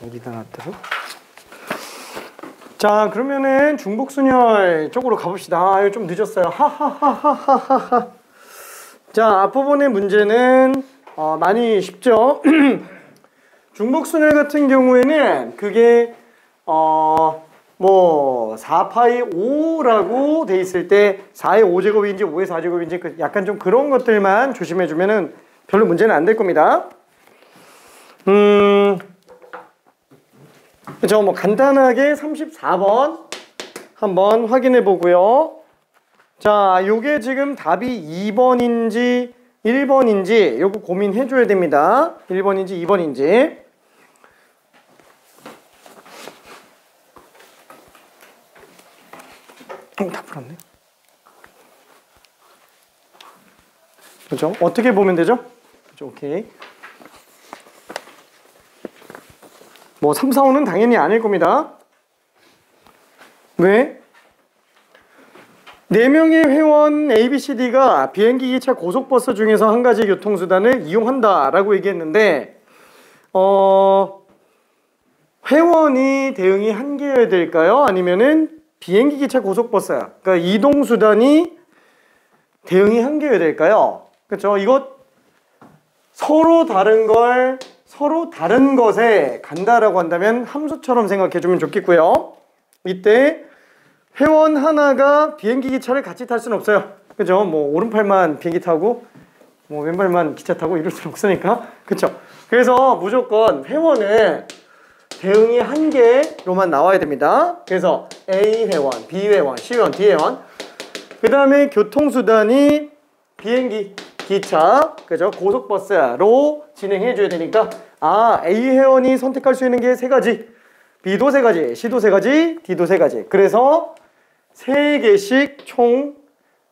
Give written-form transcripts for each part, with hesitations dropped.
여기다 놨다고? 자, 그러면은 중복순열 쪽으로 가봅시다. 이거 좀 늦었어요. 하하하하하하. 자, 앞부분의 문제는 많이 쉽죠? 중복순열 같은 경우에는 그게 뭐 4파이 5라고 돼 있을 때 4의 5제곱인지 5의 4제곱인지 약간 좀 그런 것들만 조심해 주면은 별로 문제는 안 될 겁니다. 그죠? 뭐 간단하게 34번 한번 확인해 보고요. 자, 요게 지금 답이 2번인지 1번인지 요거 고민해 줘야 됩니다. 1번인지 2번인지. 다 풀었네. 그죠? 어떻게 보면 되죠? 그죠? 오케이. 뭐 3, 4, 5는 당연히 아닐 겁니다. 왜? 4명의 회원 ABCD가 비행기, 기차, 고속버스 중에서 한 가지 교통수단을 이용한다 라고 얘기했는데 회원이 대응이 한 개여야 될까요? 아니면은 비행기, 기차, 고속버스, 그러니까 이동수단이 대응이 한 개여야 될까요? 그렇죠? 이것 서로 다른 걸 서로 다른 것에 간다라고 한다면 함수처럼 생각해주면 좋겠고요. 이때 회원 하나가 비행기, 기차를 같이 탈 수는 없어요. 그죠? 뭐 오른팔만 비행기 타고 뭐 왼발만 기차 타고 이럴 수는 없으니까. 그쵸? 그래서 무조건 회원은 대응이 한 개로만 나와야 됩니다. 그래서 A 회원, B 회원, C 회원, D 회원. 그 다음에 교통수단이 비행기, 기차, 그죠? 고속버스로 진행해 줘야 되니까 A 회원이 선택할 수 있는 게 3가지, B도 3가지, C도 3가지, D도 3가지. 그래서 3개씩 총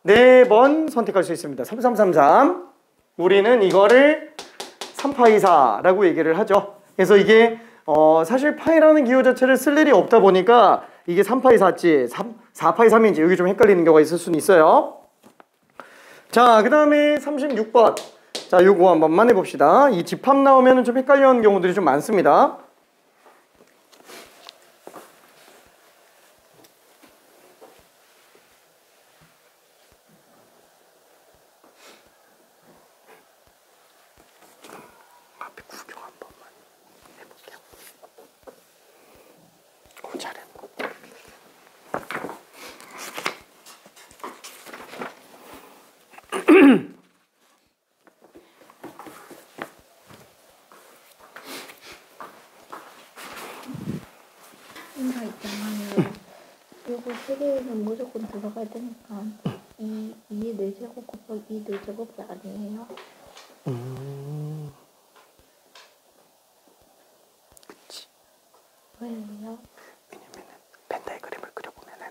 4번 선택할 수 있습니다. 3333. 우리는 이거를 3파이4라고 얘기를 하죠. 그래서 이게 사실 파이라는 기호 자체를 쓸 일이 없다 보니까 이게 3파이4지 4파이3인지 여기 좀 헷갈리는 경우가 있을 수는 있어요. 자, 그 다음에 36번. 자, 요거 한 번만 해봅시다. 이 집합 나오면 좀 헷갈려하는 경우들이 좀 많습니다. 앞에 구경 한 번만 해볼게요. 잘해. 뭔가 있잖아요. 요거 3개는 무조건 들어가야 되니까 2의 4제곱 곱하기 2 4제곱이 아니에요? 그치. 왜요? 왜냐면은 벤다이그램을 그려보면은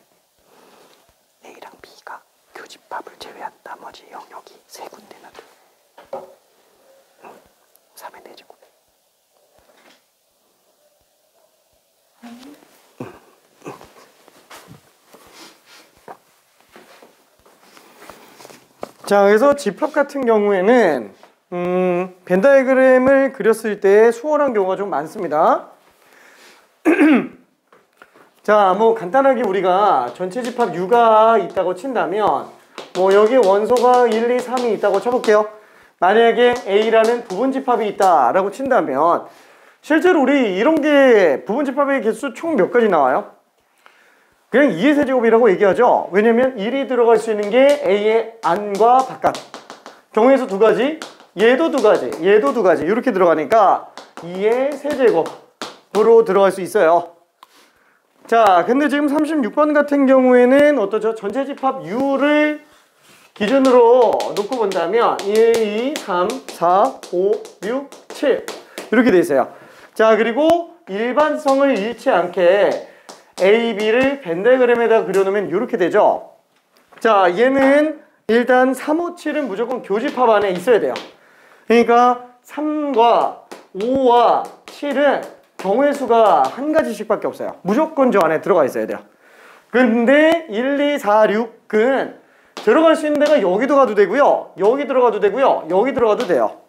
A랑 B가 교집합을 제외한 나머지 영역이 3군데나 돼. 3의 4제곱. 자, 그래서 집합 같은 경우에는 벤다이그램을 그렸을 때 수월한 경우가 좀 많습니다. 자, 뭐 간단하게 우리가 전체 집합 U가 있다고 친다면 뭐 여기 원소가 1, 2, 3이 있다고 쳐볼게요. 만약에 A라는 부분 집합이 있다라고 친다면 실제로 우리 이런 게 부분 집합의 개수 총 몇 가지 나와요? 그냥 2의 세제곱이라고 얘기하죠. 왜냐면 1이 들어갈 수 있는 게 A의 안과 바깥. 경우에서 2가지, 얘도 2가지, 얘도 2가지 이렇게 들어가니까 2의 세제곱으로 들어갈 수 있어요. 자, 근데 지금 36번 같은 경우에는 어떠죠? 전체 집합 U를 기준으로 놓고 본다면 1, 2, 3, 4, 5, 6, 7 이렇게 돼 있어요. 자, 그리고 일반성을 잃지 않게 A, B를 벤다이그램에다 그려놓으면 이렇게 되죠. 자, 얘는 일단 3, 5, 7은 무조건 교집합 안에 있어야 돼요. 그러니까 3과 5와 7은 경우의 수가 한 가지씩밖에 없어요. 무조건 저 안에 들어가 있어야 돼요. 근데 1, 2, 4, 6은 들어갈 수 있는 데가 여기도 가도 되고요. 여기 들어가도 되고요. 여기 들어가도 돼요.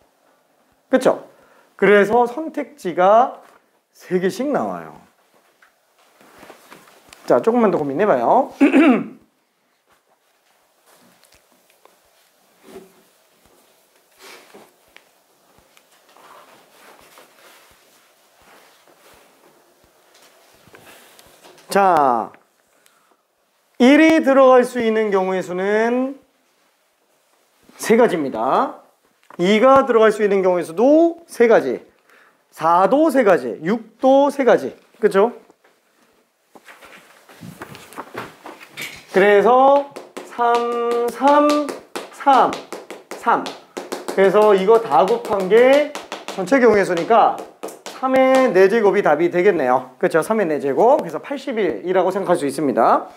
그쵸? 그래서 선택지가 3개씩 나와요. 자, 조금만 더 고민해봐요. 자, 1이 들어갈 수 있는 경우의 수는 3가지입니다. 2가 들어갈 수 있는 경우의 수도 3가지. 4도 3가지. 6도 3가지. 그쵸? 그래서 3, 3, 3, 3. 그래서 이거 다 곱한 게 전체 경우의 수니까 3의 4제곱이 답이 되겠네요. 그렇죠? 3의 4제곱. 그래서 81이라고 생각할 수 있습니다.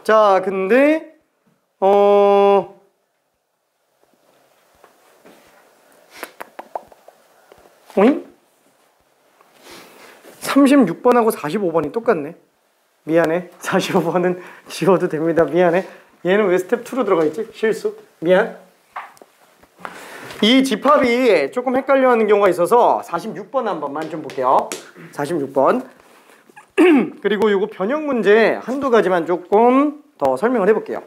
자, 근데 오잉? 36번하고 45번이 똑같네. 미안해. 45번은 지워도 됩니다. 미안해. 얘는 왜 스텝 2로 들어가 있지? 실수. 미안. 이 집합이 조금 헷갈려하는 경우가 있어서 46번 한 번만 좀 볼게요. 46번. 그리고 요거 변형 문제 한두 가지만 조금 더 설명을 해볼게요.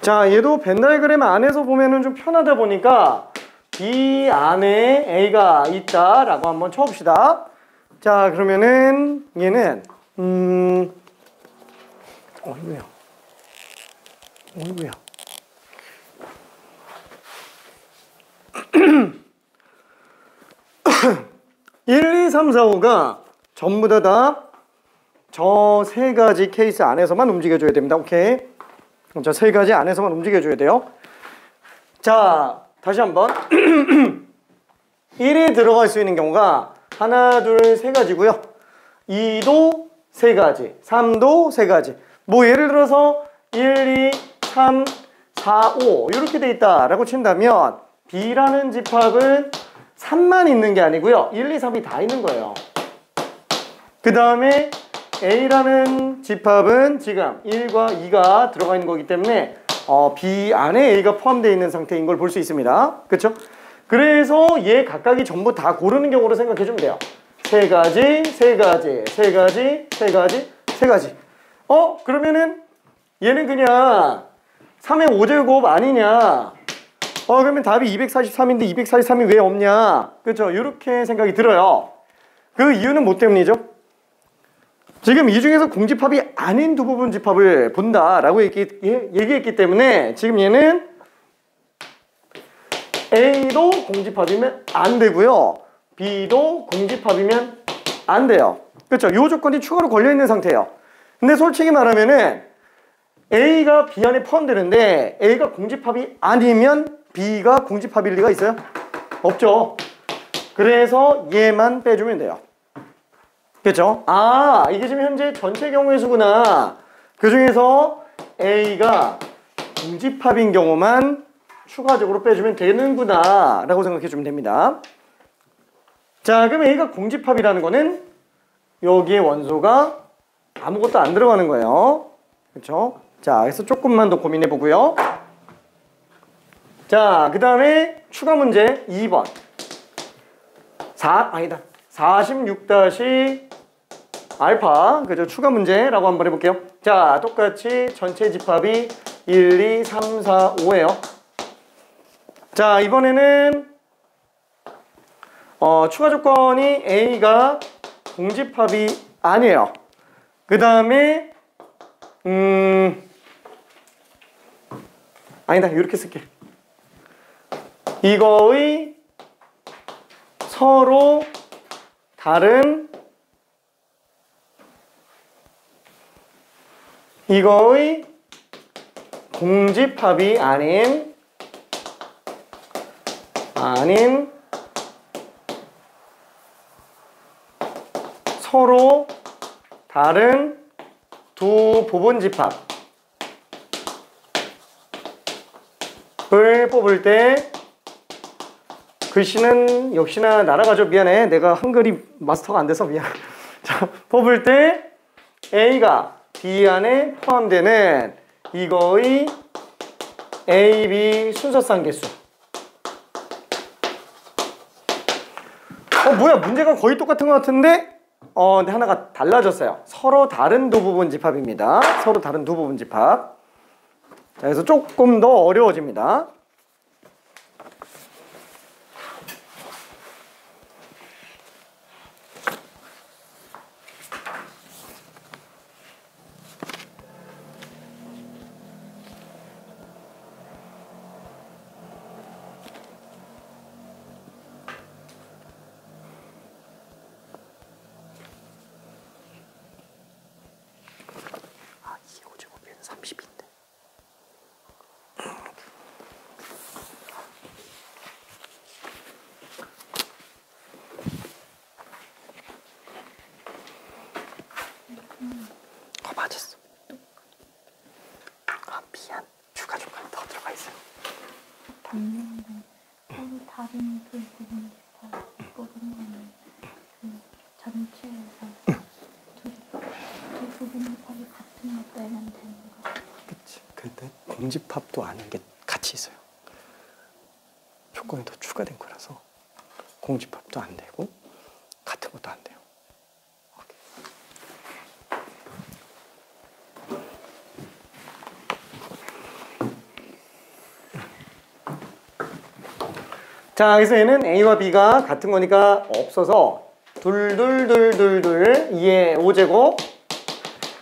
자, 얘도 벤 다이그램 안에서 보면은 좀 편하다 보니까 B 안에 A가 있다라고 한번 쳐봅시다. 자, 그러면은 얘는 어이구야. 1, 2, 3, 4, 5가 전부 다 저 세 가지 케이스 안에서만 움직여줘야 됩니다. 오케이? 저 세 가지 안에서만 움직여줘야 돼요. 자, 다시 한번 1에 들어갈 수 있는 경우가 하나, 둘, 세 가지고요. 2도 세 가지, 3도 세 가지. 뭐 예를 들어서 1, 2, 3, 4, 5 이렇게 돼 있다라고 친다면 B라는 집합은 3만 있는 게 아니고요. 1, 2, 3이 다 있는 거예요. 그 다음에 A라는 집합은 지금 1과 2가 들어가 있는 거기 때문에 B 안에 A가 포함되어 있는 상태인 걸 볼 수 있습니다. 그렇죠? 그래서 얘 각각이 전부 다 고르는 경우로 생각해 주면 돼요. 세 가지, 세 가지, 세 가지, 세 가지, 세 가지. 그러면은 얘는 그냥 3의 5제곱 아니냐? 그러면 답이 243인데 243이 왜 없냐? 그렇죠? 이렇게 생각이 들어요. 그 이유는 뭐 때문이죠? 지금 이 중에서 공집합이 아닌 두 부분 집합을 본다라고 얘기했기 때문에 지금 얘는 A도 공집합이면 안 되고요. B도 공집합이면 안 돼요. 그렇죠? 이 조건이 추가로 걸려있는 상태예요. 근데 솔직히 말하면은 A가 B 안에 포함되는데 A가 공집합이 아니면 B가 공집합일 리가 있어요? 없죠. 그래서 얘만 빼주면 돼요. 그렇죠? 이게 지금 현재 전체 경우의 수구나. 그 중에서 A가 공집합인 경우만 추가적으로 빼주면 되는구나 라고 생각해 주면 됩니다. 자, 그럼 A가 공집합이라는 거는 여기에 원소가 아무것도 안 들어가는 거예요. 그렇죠? 자, 그래서 조금만 더 고민해 보고요. 자, 그 다음에 추가 문제 2번 46-알파 그죠? 추가 문제라고 한번 해볼게요. 자, 똑같이 전체 집합이 1, 2, 3, 4, 5예요. 자, 이번에는 추가 조건이 A가 공집합이 아니에요. 그 다음에 아니다, 이렇게 쓸게. 이거의 서로 다른 이거의 공집합이 아닌 서로 다른 두 부분집합을 뽑을 때 글씨는 역시나 날아가죠. 미안해. 내가 한글이 마스터가 안 돼서 미안. 자, 뽑을 때 A가 B 안에 포함되는 이거의 A, B 순서상 개수. 뭐야, 문제가 거의 똑같은 것 같은데 근데 하나가 달라졌어요. 서로 다른 두 부분 집합입니다. 서로 다른 두 부분 집합. 자, 그래서 조금 더 어려워집니다. 맞았어. 미안. 추가 조건이 더 들어가 있어요. 서로 다른 그 부분 뽑은 거는 그 전체에서 두 부분 집합이 같은 거 빼면 되는 거. 그치. 근데 공집합도 아닌 게 같이 있어요. 조건이 더 추가된 거라서 공집합도 안 되고 같은 것도 안 돼요. 자, 그래서 얘는 A와 B가 같은 거니까 없어서 둘둘둘둘둘 2의 5제곱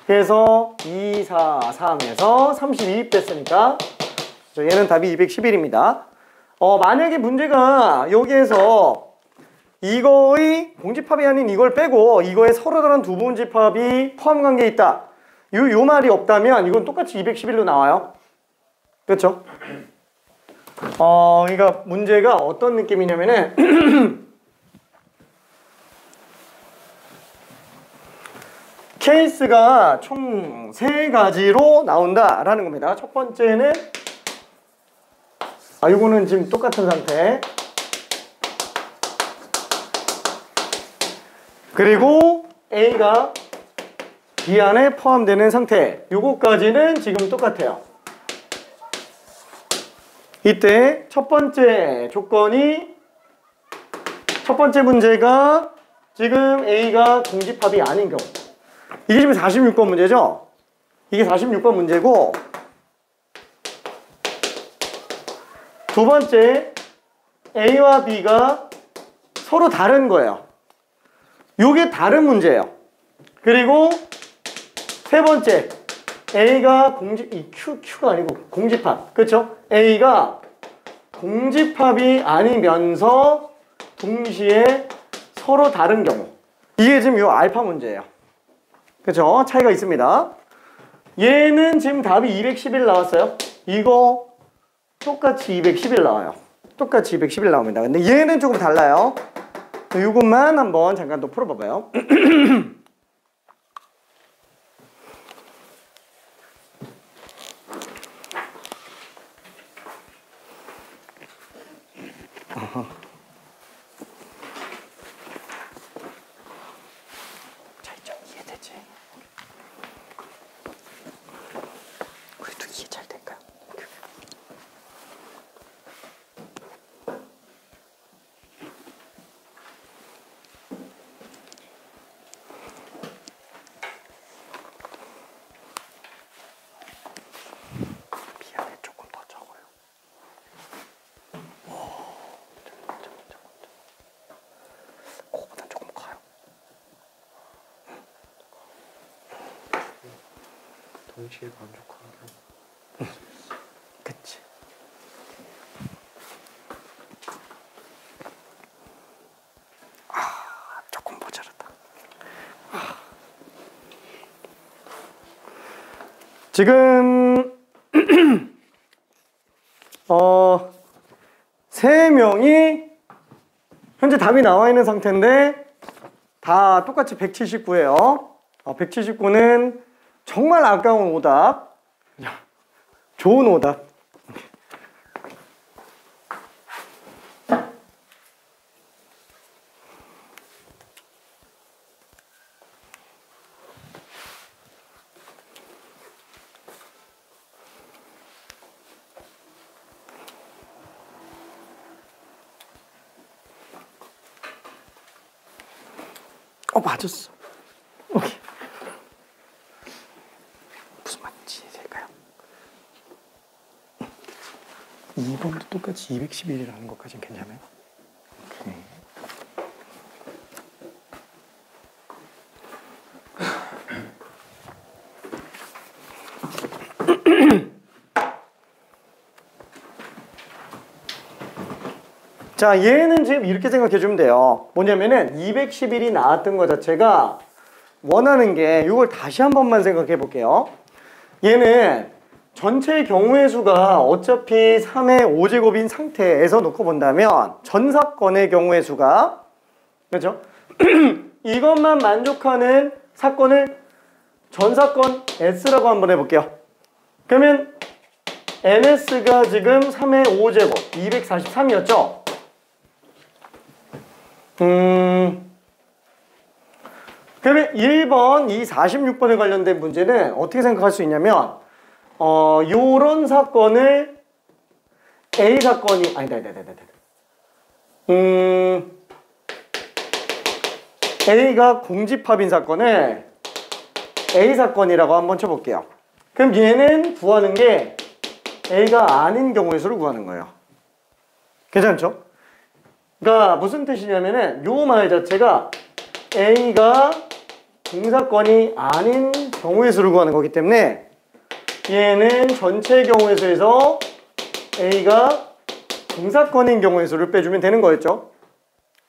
그래서 2, 4, 3에서 32 됐으니까 얘는 답이 211입니다. 만약에 문제가 여기에서 이거의 공집합이 아닌 이걸 빼고 이거에 서로 다른 두 분집합이 포함 관계에 있다. 요 말이 없다면 이건 똑같이 211로 나와요. 그렇죠? 그러니까 문제가 어떤 느낌이냐면은 케이스가 총 3가지로 나온다라는 겁니다. 첫 번째는 이거는 지금 똑같은 상태. 그리고 A가 B 안에 포함되는 상태. 요거까지는 지금 똑같아요. 이때 첫 번째 조건이 첫 번째 문제가 지금 A가 공집합이 아닌 경우. 이게 지금 46번 문제죠? 이게 46번 문제고 두 번째 A와 B가 서로 다른 거예요. 요게 다른 문제예요. 그리고 세 번째 A가 Q가 아니고 공집합. 그렇죠? A가 공집합이 아니면서 동시에 서로 다른 경우. 이게 지금 요 알파 문제예요. 그렇죠? 차이가 있습니다. 얘는 지금 답이 211 나왔어요. 이거 똑같이 211 나와요. 똑같이 211 나옵니다. 근데 얘는 조금 달라요. 이것만 한번 잠깐 또 풀어봐봐요. 차이점 이해되지? 그래도 이해 잘 될까요? 미안해, 조금 더 적어요. 그거보단 조금 커요. 동시에 만족하는 경우. 그치. 조금 모자랐다. 지금 3명이 현재 답이 나와 있는 상태인데 다 똑같이 179예요. 179는 정말 아까운 오답. 좋은 오답. 맞았어. 오케이. 무슨 말인지 이해될까요? 2번도 똑같이 211이라는 것까지는 괜찮아요? 오케이. 자, 얘는 지금 이렇게 생각해 주면 돼요. 뭐냐면은 211이 나왔던 것 자체가 원하는 게 이걸 다시 한 번만 생각해 볼게요. 얘는 전체 경우의 수가 어차피 3의 5제곱인 상태에서 놓고 본다면 전 사건의 경우의 수가 그렇죠? 이것만 만족하는 사건을 전 사건 S라고 한번 해볼게요. 그러면 NS가 지금 3의 5제곱 243이었죠? 그러면 1번 이 46번에 관련된 문제는 어떻게 생각할 수 있냐면 요런 사건을 A 사건이 A가 공집합인 사건을 A 사건이라고 한번 쳐볼게요. 그럼 얘는 구하는 게 A가 아닌 경우의 수를 구하는 거예요. 괜찮죠? 그러니까 무슨 뜻이냐면은 요 말 자체가 A가 공사건이 아닌 경우의 수를 구하는 거기 때문에 얘는 전체 경우의 수에서 A가 공사건인 경우의 수를 빼주면 되는 거였죠.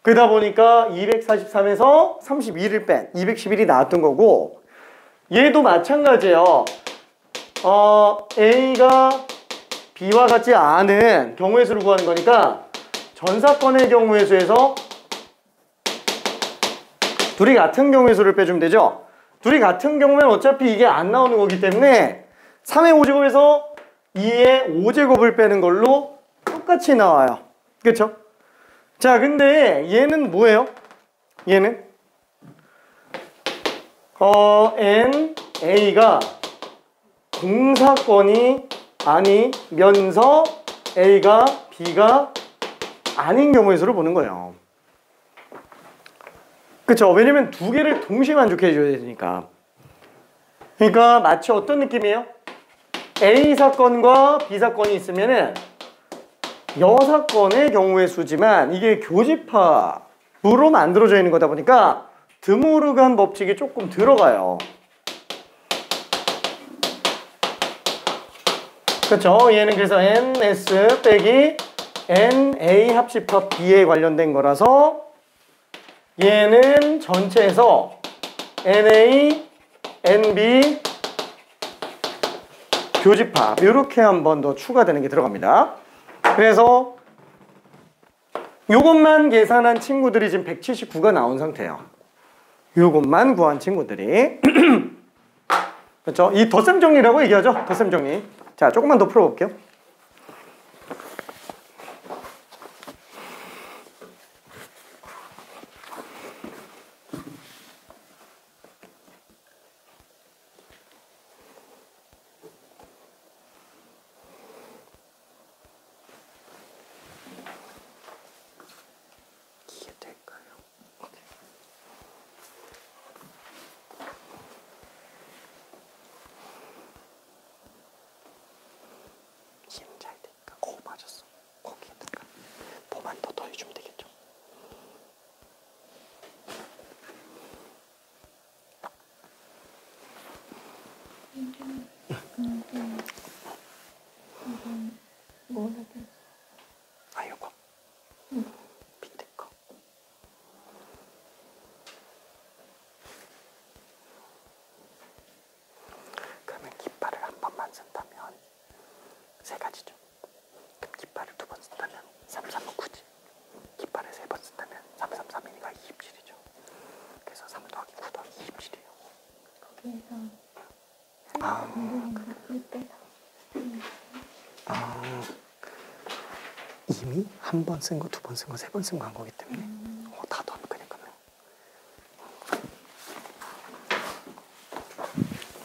그러다 보니까 243에서 32를 뺀 211이 나왔던 거고, 얘도 마찬가지예요. A가 B와 같지 않은 경우의 수를 구하는 거니까 전사건의 경우의 수에서 둘이 같은 경우의 수를 빼주면 되죠. 둘이 같은 경우면 어차피 이게 안 나오는 거기 때문에 3의 5제곱에서 2의 5제곱을 빼는 걸로 똑같이 나와요. 그쵸? 자, 근데 얘는 뭐예요? 얘는 N, A가 공사건이 아니면서 A가 B가 아닌 경우의 수를 보는 거예요. 그쵸? 왜냐면 두 개를 동시에 만족해 줘야 되니까. 그러니까 마치 어떤 느낌이에요? A 사건과 B 사건이 있으면은 여사건의 경우의 수지만 이게 교집합으로 만들어져 있는 거다 보니까 드모르간 법칙이 조금 들어가요. 그렇죠? 얘는 그래서 NS 빼기 NA 합집합 B에 관련된 거라서 얘는 전체에서 NA, NB 교집합 이렇게 한 번 더 추가되는 게 들어갑니다. 그래서 요것만 계산한 친구들이 지금 179가 나온 상태예요. 요것만 구한 친구들이. 그렇죠? 이 덧셈 정리라고 얘기하죠. 덧셈 정리. 자, 조금만 더 풀어볼게요. 아, 요거. 밑에 거. 그러면 깃발을 한 번만 쓴다면 세 가지죠. 그럼 깃발을 두 번 쓴다면 3, 3은 9지. 깃발을 세 번 쓴다면 3, 3, 3이니까 27이죠. 그래서 3 더하기 9 더하기 27이에요. 거기에서 이미 한 번 쓴 거, 두 번 쓴 거, 세 번 쓴 거 한 거기 때문에 다 더하면 그니까요.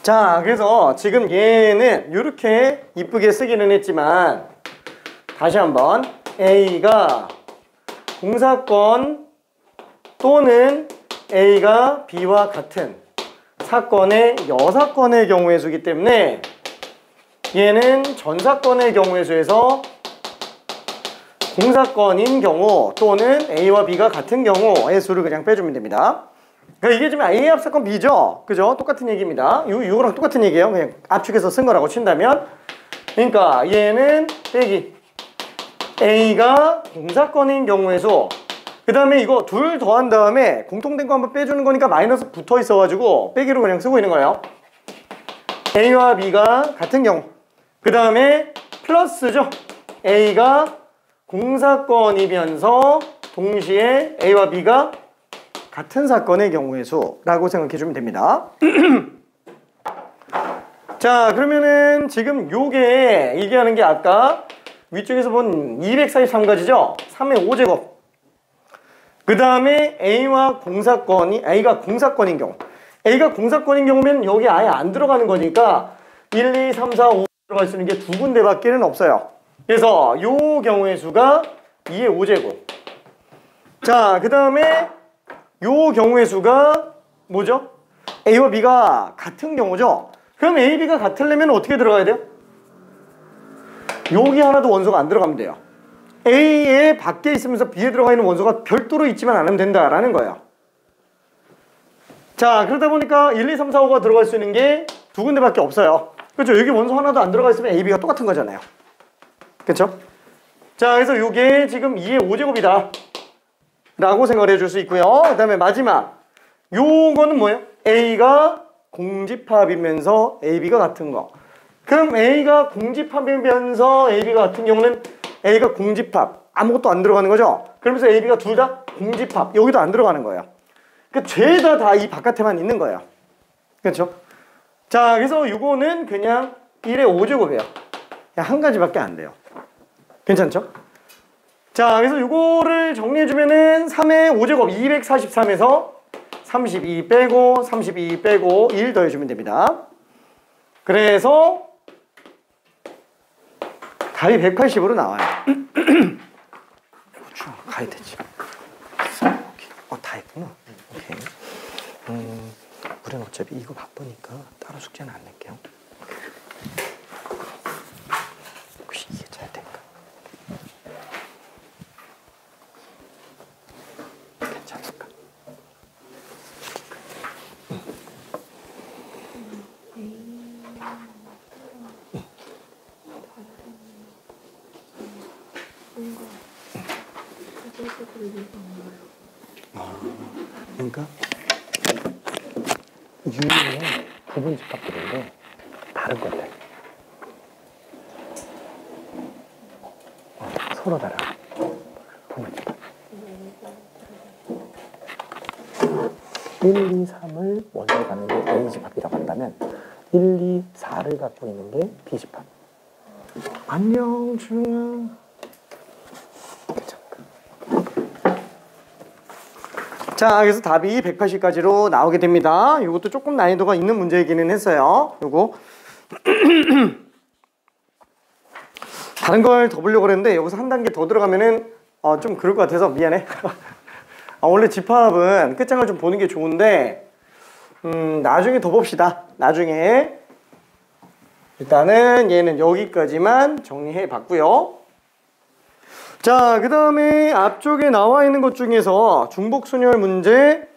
자, 그래서 지금 얘는 이렇게 이쁘게 쓰기는 했지만 다시 한번 A가 공사건 또는 A가 B와 같은 사건의 여사건의 경우의 수이기 때문에 얘는 전사건의 경우의 수에서 공사건인 경우 또는 A와 B가 같은 경우의 수를 그냥 빼주면 됩니다. 그러니까 이게 지금 A 합사건 B죠? 그죠? 똑같은 얘기입니다. 이거랑 똑같은 얘기예요. 그냥 압축해서 쓴 거라고 친다면. 그러니까 얘는 빼기 A가 공사건인 경우의 수. 그 다음에 이거 둘 더한 다음에 공통된 거 한번 빼주는 거니까 마이너스 붙어 있어가지고 빼기로 그냥 쓰고 있는 거예요. A와 B가 같은 경우. 그 다음에 플러스죠. A가 공사건이면서 동시에 A와 B가 같은 사건의 경우의 수라고 생각해주면 됩니다. 자, 그러면은 지금 요게 얘기하는 게 아까 위쪽에서 본 243가지죠? 3의 5제곱. 그 다음에 A가 공사건인 경우. A가 공사건인 경우면 여기 아예 안 들어가는 거니까 1, 2, 3, 4, 5 들어갈 수 있는 게 두 군데밖에는 없어요. 그래서 요 경우의 수가 2의 5제곱. 자, 그 다음에 요 경우의 수가 뭐죠? A와 B가 같은 경우죠? 그럼 A, B가 같으려면 어떻게 들어가야 돼요? 여기 하나도 원소가 안 들어가면 돼요. A에 밖에 있으면서 B에 들어가 있는 원소가 별도로 있지만 않으면 된다라는 거예요. 자, 그러다 보니까 1, 2, 3, 4, 5가 들어갈 수 있는 게 두 군데밖에 없어요. 그렇죠? 여기 원소 하나도 안 들어가 있으면 A, B가 똑같은 거잖아요. 그렇죠? 자, 그래서 이게 지금 2의 5제곱이다 라고 생각을 해줄 수 있고요. 그 다음에 마지막 요거는 뭐예요? A가 공집합이면서 AB가 같은 거. 그럼 A가 공집합이면서 AB가 같은 경우는 A가 공집합 아무것도 안 들어가는 거죠. 그러면서 AB가 둘 다 공집합 여기도 안 들어가는 거예요. 그러니까 죄다 다 이 바깥에만 있는 거예요. 그렇죠? 자, 그래서 요거는 그냥 1의 5제곱이에요. 그냥 한 가지밖에 안 돼요. 괜찮죠? 자, 그래서 요거를 정리해주면은 3의 5제곱 243에서 32 빼고 32 빼고 1 더해주면 됩니다. 그래서 답이 180으로 나와요. 쭉 가야 되지. 다 했구나. 오케이. 우리는 어차피 이거 바쁘니까 따로 숙제는 안 낼게요. 혹시 이게 잘 될까? 괜찮을까? 그러니까 유리는 부분집합들인데 다른 것들 서로 다른 부분집합 1, 2, 3을 원소를 갖는 게 A집합이라고 한다면 1, 2, 4를 갖고 있는 게 B집합. 안녕 주영아. 자, 그래서 답이 180까지로 나오게 됩니다. 이것도 조금 난이도가 있는 문제이기는 했어요. 요거 다른 걸 더 보려고 그랬는데 여기서 한 단계 더 들어가면은 좀 그럴 것 같아서 미안해. 원래 집합은 끝장을 좀 보는 게 좋은데 나중에 더 봅시다. 나중에 일단은 얘는 여기까지만 정리해 봤고요. 자, 그 다음에 앞쪽에 나와 있는 것 중에서 중복순열 문제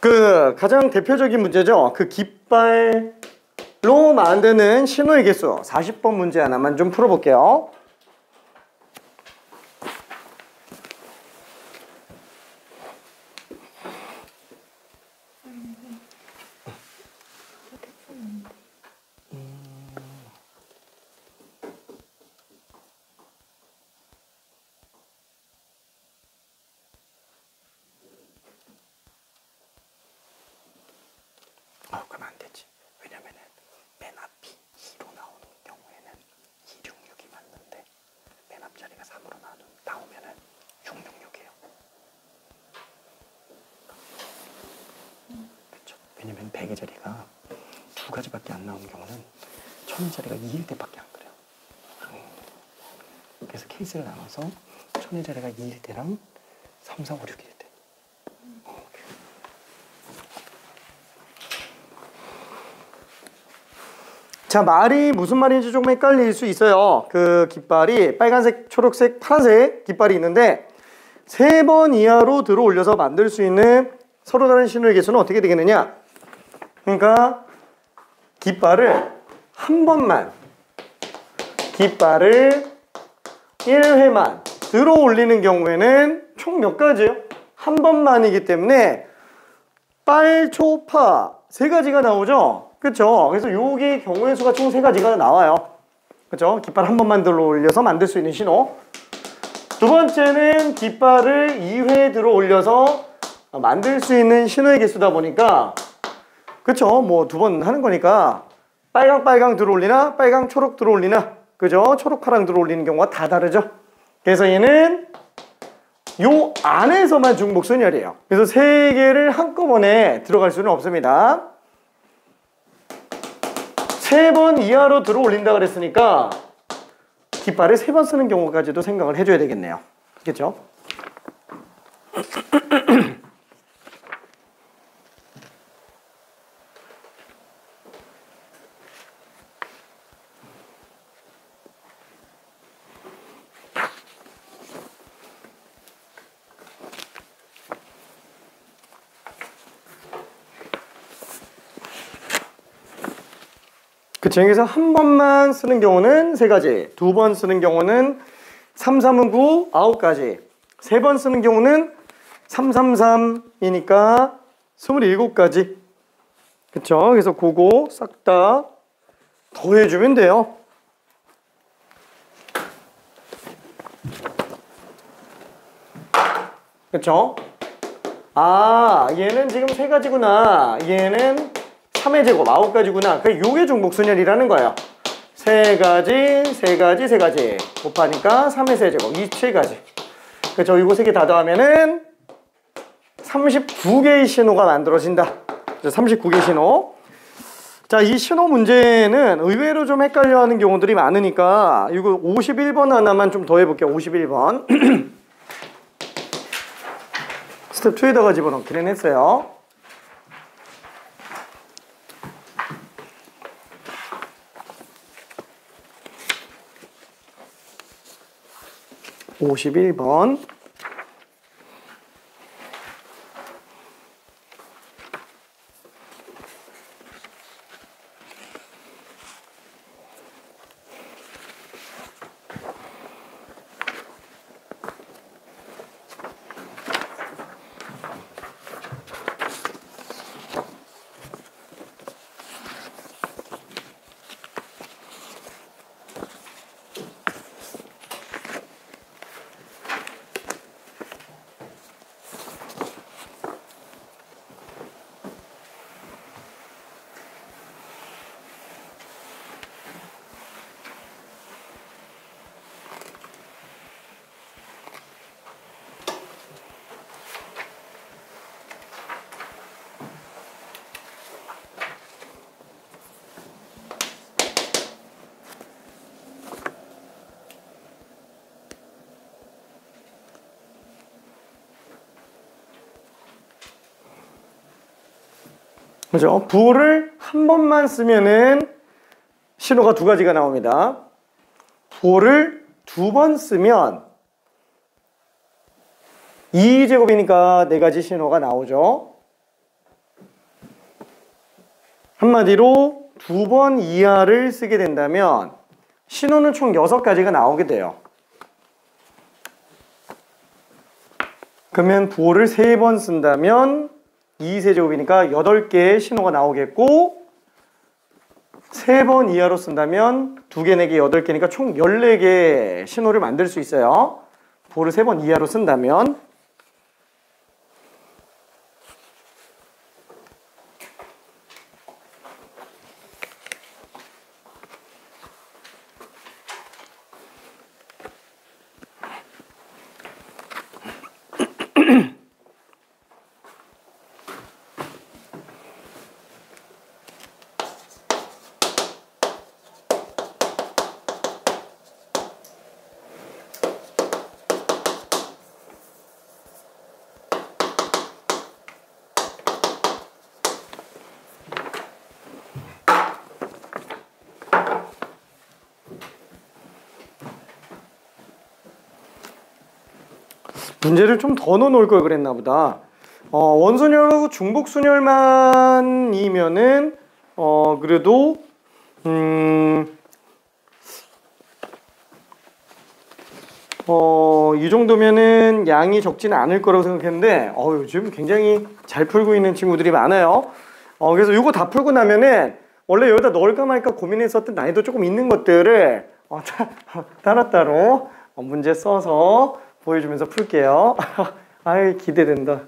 그 가장 대표적인 문제죠. 그 깃발로 만드는 신호의 개수 40번 문제 하나만 좀 풀어볼게요. 그러면 안 되지. 왜냐면은 맨 앞이 2로 나오는 경우에는 266이 맞는데 맨 앞자리가 3으로 나오면은 666이에요. 그렇죠. 왜냐면 100의 자리가 두 가지밖에 안 나오는 경우는 1000의 자리가 2일 때밖에 안 그래요. 그래서 케이스를 나눠서 1000의 자리가 2일 때랑 3, 4, 5, 6일 때. 자, 말이 무슨 말인지 조금 헷갈릴 수 있어요. 그 깃발이 빨간색, 초록색, 파란색 깃발이 있는데 3번 이하로 들어 올려서 만들 수 있는 서로 다른 신호의 개수는 어떻게 되겠느냐? 그러니까 깃발을 한 번만 깃발을 1회만 들어 올리는 경우에는 총 몇 가지예요? 한 번만이기 때문에 빨, 초, 파 3가지가 나오죠? 그렇죠? 그래서 요게 경우의 수가 총 3가지가 나와요. 그렇죠? 깃발 한 번만 들어 올려서 만들 수 있는 신호. 두 번째는 깃발을 2회 들어 올려서 만들 수 있는 신호의 개수다 보니까 그렇죠? 뭐 2번 하는 거니까 빨강 들어 올리나 빨강 초록 들어 올리나 그죠? 초록 파랑 들어 올리는 경우가 다 다르죠? 그래서 얘는 요 안에서만 중복순열이에요. 그래서 3개를 한꺼번에 들어갈 수는 없습니다. 3번 이하로 들어 올린다 그랬으니까 깃발을 3번 쓰는 경우까지도 생각을 해줘야 되겠네요. 그렇죠? 그쵸. 여기서 한 번만 쓰는 경우는 3가지, 2번 쓰는 경우는 3, 3은 9, 9가지, 3번 쓰는 경우는 3, 3, 3이니까 27가지. 그쵸. 그래서 그거 싹 다 더해주면 돼요. 그쵸? 아, 얘는 지금 3가지구나. 얘는 3의 제곱 9가지구나. 그 요게 중복순열이라는 거예요. 3가지, 3가지, 3가지 곱하니까 3의 세제곱 27가지. 그쵸? 이거 3개 다 더하면은 39개의 신호가 만들어진다. 39개 신호. 자, 이 신호 문제는 의외로 좀 헷갈려 하는 경우들이 많으니까 이거 51번 하나만 좀 더 해볼게요. 51번. 스텝 2에다가 집어넣기는 했어요. (51번) 그죠? 부호를 한 번만 쓰면은 신호가 2가지가 나옵니다. 부호를 2번 쓰면 2제곱이니까 4가지 신호가 나오죠. 한마디로 2번 이하를 쓰게 된다면 신호는 총 6가지가 나오게 돼요. 그러면 부호를 3번 쓴다면 2세제곱이니까 8개의 신호가 나오겠고 3번 이하로 쓴다면 2개, 4개, 8개니까 총 14개의 신호를 만들 수 있어요. 부호를 3번 이하로 쓴다면. 문제를 좀 더 넣어놓을 걸 그랬나 보다. 원순열하고 중복순열만이면은 그래도 이 정도면은 양이 적지는 않을 거라고 생각했는데 요즘 굉장히 잘 풀고 있는 친구들이 많아요. 그래서 이거 다 풀고 나면은 원래 여기다 넣을까 말까 고민했었던 난이도 조금 있는 것들을 따로따로 문제 써서 보여주면서 풀게요. 아이, 기대된다.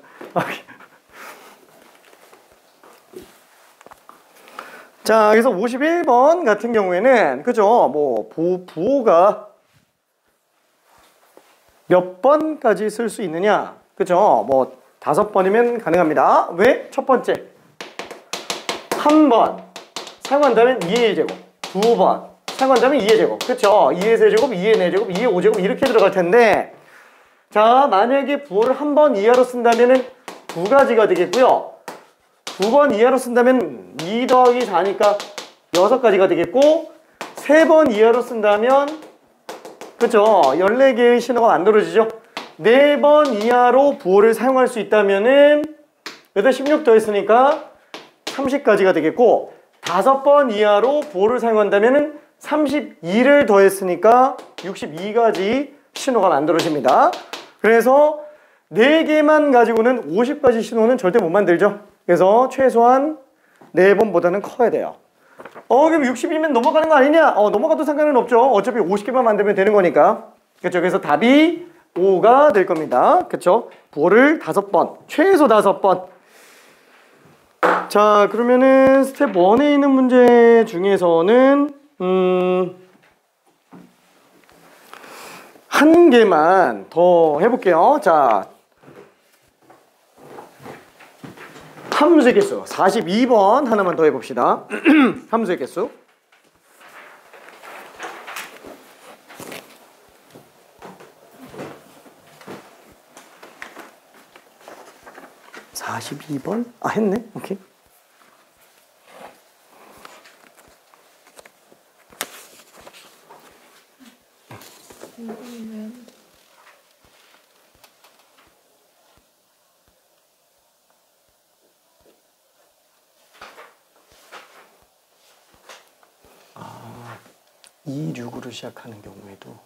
자, 그래서 51번 같은 경우에는, 그죠? 뭐, 부호가 몇 번까지 쓸 수 있느냐? 그죠? 뭐, 5번이면 가능합니다. 왜? 첫 번째. 한 번. 사용한다면 2의 제곱. 2번. 사용한다면 2의 제곱. 그쵸? 2의 세제곱, 2의 4제곱, 2의 5제곱 이렇게 들어갈 텐데, 자, 만약에 부호를 한 번 이하로 쓴다면은 2가지가 되겠고요. 2번 이하로 쓴다면 2 더하기 4니까 6가지가 되겠고, 3번 이하로 쓴다면, 그쵸? 14개의 신호가 만들어지죠? 4번 이하로 부호를 사용할 수 있다면은, 여기다 16 더했으니까 30가지가 되겠고, 5번 이하로 보호를 사용한다면 32를 더했으니까 62가지 신호가 만들어집니다. 그래서 4개만 가지고는 50가지 신호는 절대 못 만들죠. 그래서 최소한 4번보다는 커야 돼요. 그럼 60이면 넘어가는 거 아니냐? 넘어가도 상관은 없죠. 어차피 50개만 만들면 되는 거니까. 그렇죠. 그래서 답이 5가 될 겁니다. 그렇죠. 보호를 5번, 최소 5번. 자, 그러면은 스텝 1에 있는 문제 중에서는 한 개만 더 해볼게요. 자, 함수의 개수 42번 하나만 더 해봅시다. 함수의 개수 42번? 했네. 오케이. 아, 26으로 시작하는 경우에도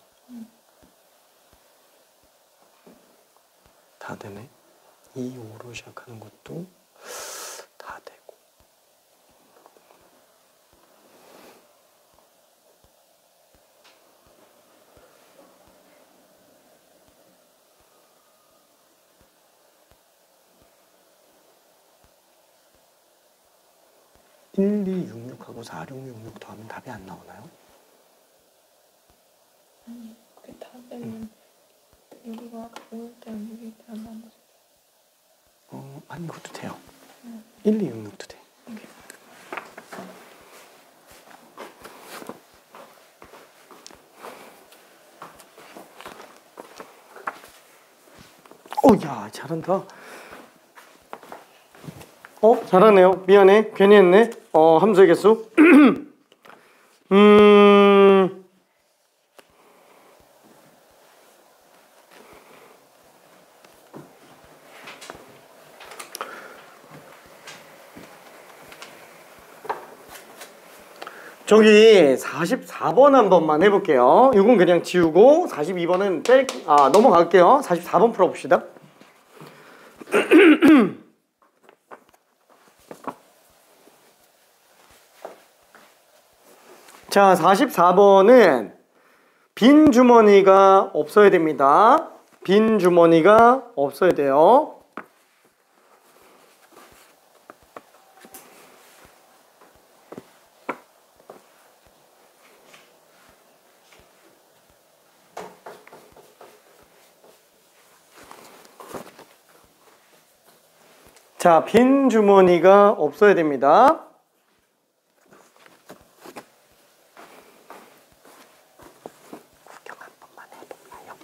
다 되네. 25로 시작하는 것도 다 되고. (1, 2, 6, 6하고 4, 6, 6, 6 더하면 답이 안 나오나요? 아니, 그 답에는 여기가 그럴 때는 여기 안 나오죠. 아니 이것도 돼요. 1, 2, 6, 6도 돼. 야, 잘한다. 잘하네요. 미안해. 괜히 했네. 함수의 개수. 저기 44번 한 번만 해볼게요. 이건 그냥 지우고 42번은 넘어갈게요. 44번 풀어봅시다. 자, 44번은 빈 주머니가 없어야 됩니다. 빈 주머니가 없어야 돼요. 자, 빈 주머니가 없어야 됩니다. 구경 한 번만 해볼까요?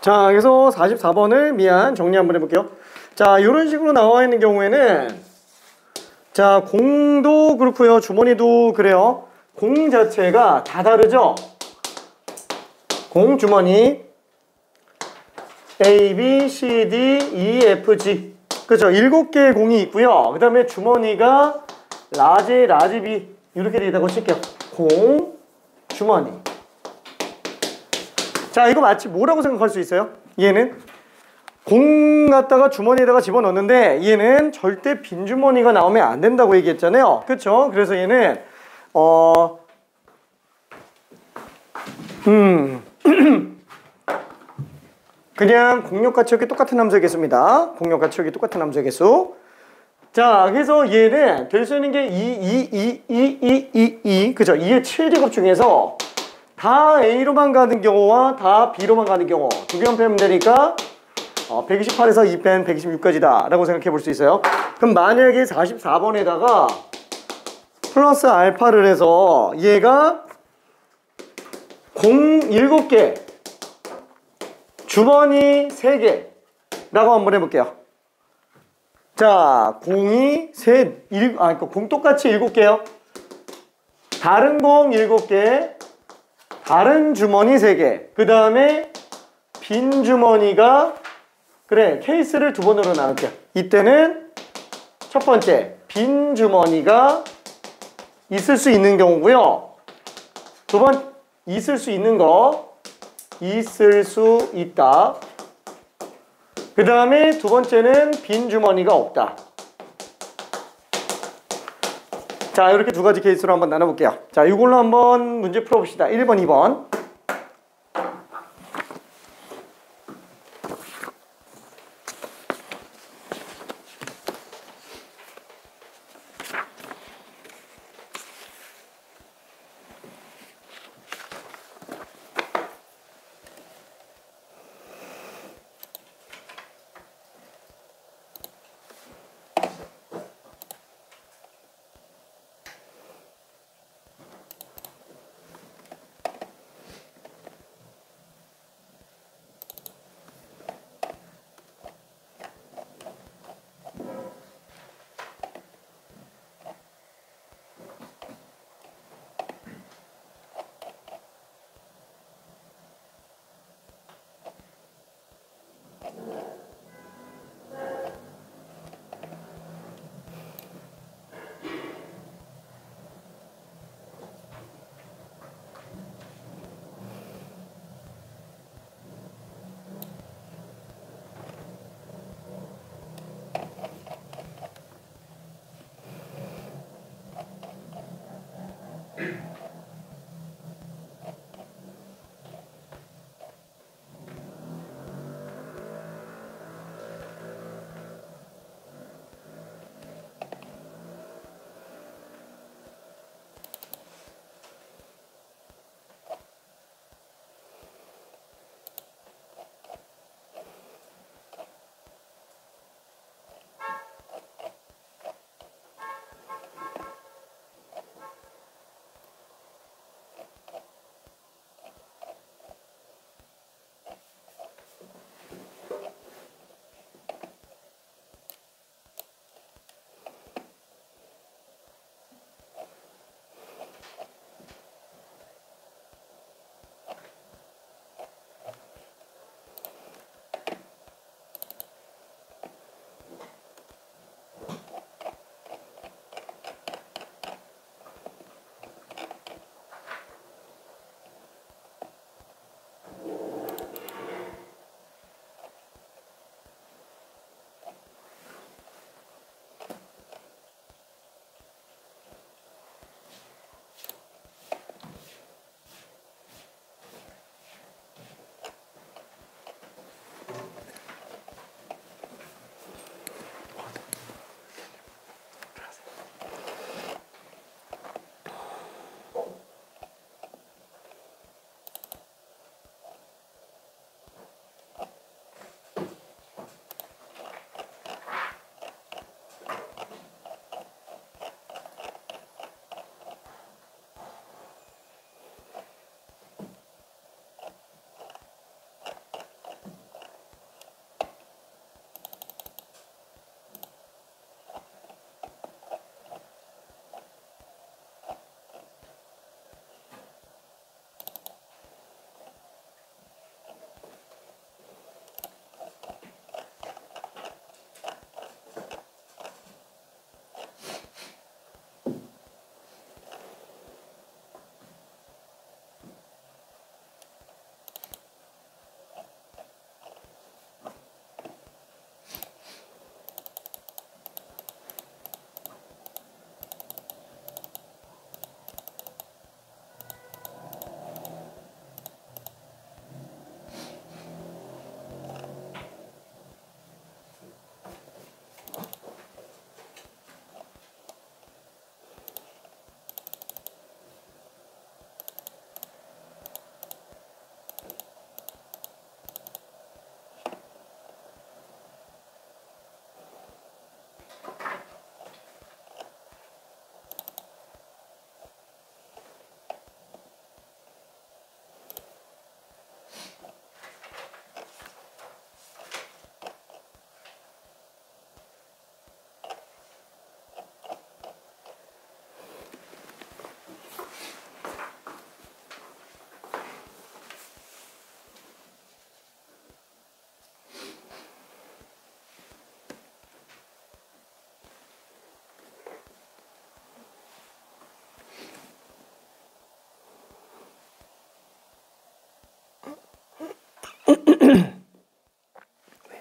자, 그래서 44번을 정리 한번 해볼게요. 자, 이런 식으로 나와 있는 경우에는 자, 공도 그렇고요. 주머니도 그래요. 공 자체가 다 다르죠? 공 주머니 A, B, C, D, E, F, G 그죠? 7개의 공이 있고요. 그 다음에 주머니가 라지, 라지 B 이렇게 되어 있다고 칠게요. 공, 주머니. 자, 이거 마치 뭐라고 생각할 수 있어요? 얘는 공 갖다가 주머니에다가 집어넣는데 얘는 절대 빈 주머니가 나오면 안 된다고 얘기했잖아요. 그쵸? 그래서 얘는 그냥 공력과 치역이 똑같은 함수의 개수입니다. 공력과 치역이 똑같은 함수의 개수. 자, 그래서 얘는 될 수 있는 게 2 그죠? 2의 7제곱 중에서 다 A로만 가는 경우와 다 B로만 가는 경우 두 개만 빼면 되니까 128에서 2 뺀 126까지다 라고 생각해 볼 수 있어요. 그럼 만약에 44번에다가 플러스 알파를 해서 얘가 공 7개 주머니 3개 라고 한번 해볼게요. 자, 공이 공 똑같이 7개요. 다른 공 7개, 다른 주머니 3개. 그 다음에 빈 주머니가 그래 케이스를 두 번으로 나눌게요. 이때는 첫 번째 빈 주머니가 있을 수 있는 경우고요. 두 번 있을 수 있는 거 있을 수 있다. 그 다음에 두 번째는 빈 주머니가 없다. 자, 이렇게 두 가지 케이스로 한번 나눠볼게요. 자, 이걸로 한번 문제 풀어봅시다. 1번, 2번.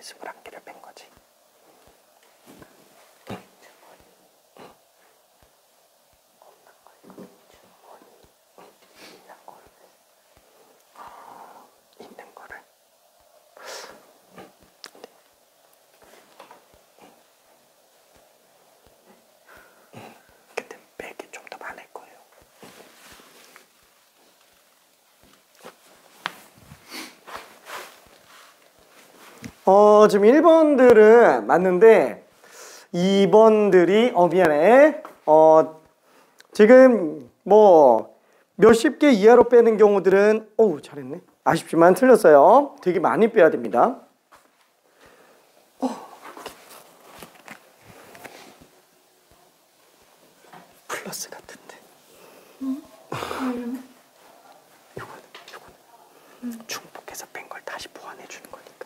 21개를 뺀 거지. 있는 거를. 근데 빼기 좀 더 많을 거예요. 지금 1번들은 맞는데 2번들이 미안해. 지금 뭐 몇십 개 이하로 빼는 경우들은 잘했네. 아쉽지만 틀렸어요. 되게 많이 빼야 됩니다. 플러스 같은데. 이거는 중복해서 뺀 걸 다시 보완해 주는 거니까.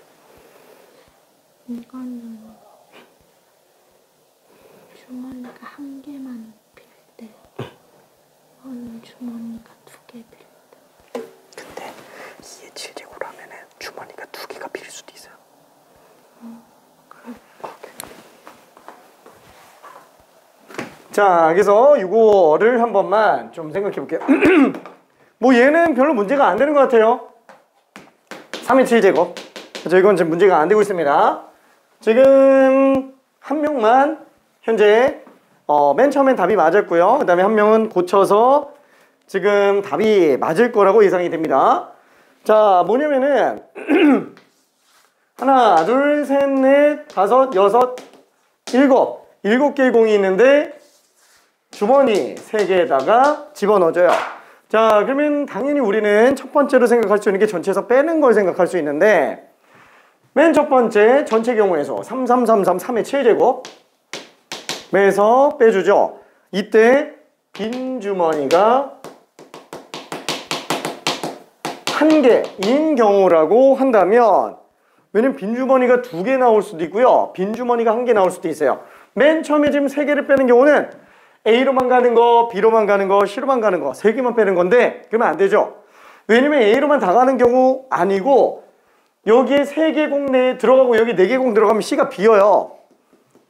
이거는 주머니가 한 개만 빌 때, 이거는 주머니가 두 개 빌 때. 근데 2의 7제곱으로 하면은 주머니가 두 개가 빌 수도 있어요. 그래. 자, 그래서 이거를 한 번만 좀 생각해 볼게요. 뭐 얘는 별로 문제가 안 되는 것 같아요. 3의 7제곱. 그렇죠? 이건 지금 문제가 안 되고 있습니다. 지금 한 명만 현재 맨 처음엔 답이 맞았고요. 그 다음에 한 명은 고쳐서 지금 답이 맞을 거라고 예상이 됩니다. 자, 뭐냐면은 하나, 둘, 셋, 넷, 다섯, 여섯, 일곱 개의 공이 있는데 주머니 3개에다가 집어넣어줘요. 자, 그러면 당연히 우리는 첫 번째로 생각할 수 있는 게 전체에서 빼는 걸 생각할 수 있는데 맨 첫 번째 전체 경우에서 3, 3, 3, 3, 3의 7제곱 에서 빼주죠. 이때 빈 주머니가 1개인 경우라고 한다면, 왜냐면 빈 주머니가 2개 나올 수도 있고요, 빈 주머니가 1개 나올 수도 있어요. 맨 처음에 지금 3개를 빼는 경우는 A로만 가는 거, B로만 가는 거, C로만 가는 거 3개만 빼는 건데 그러면 안 되죠. 왜냐면 A로만 다 가는 경우 아니고 여기에 3개 공 내에 들어가고 여기 4개 공 들어가면 C가 비어요.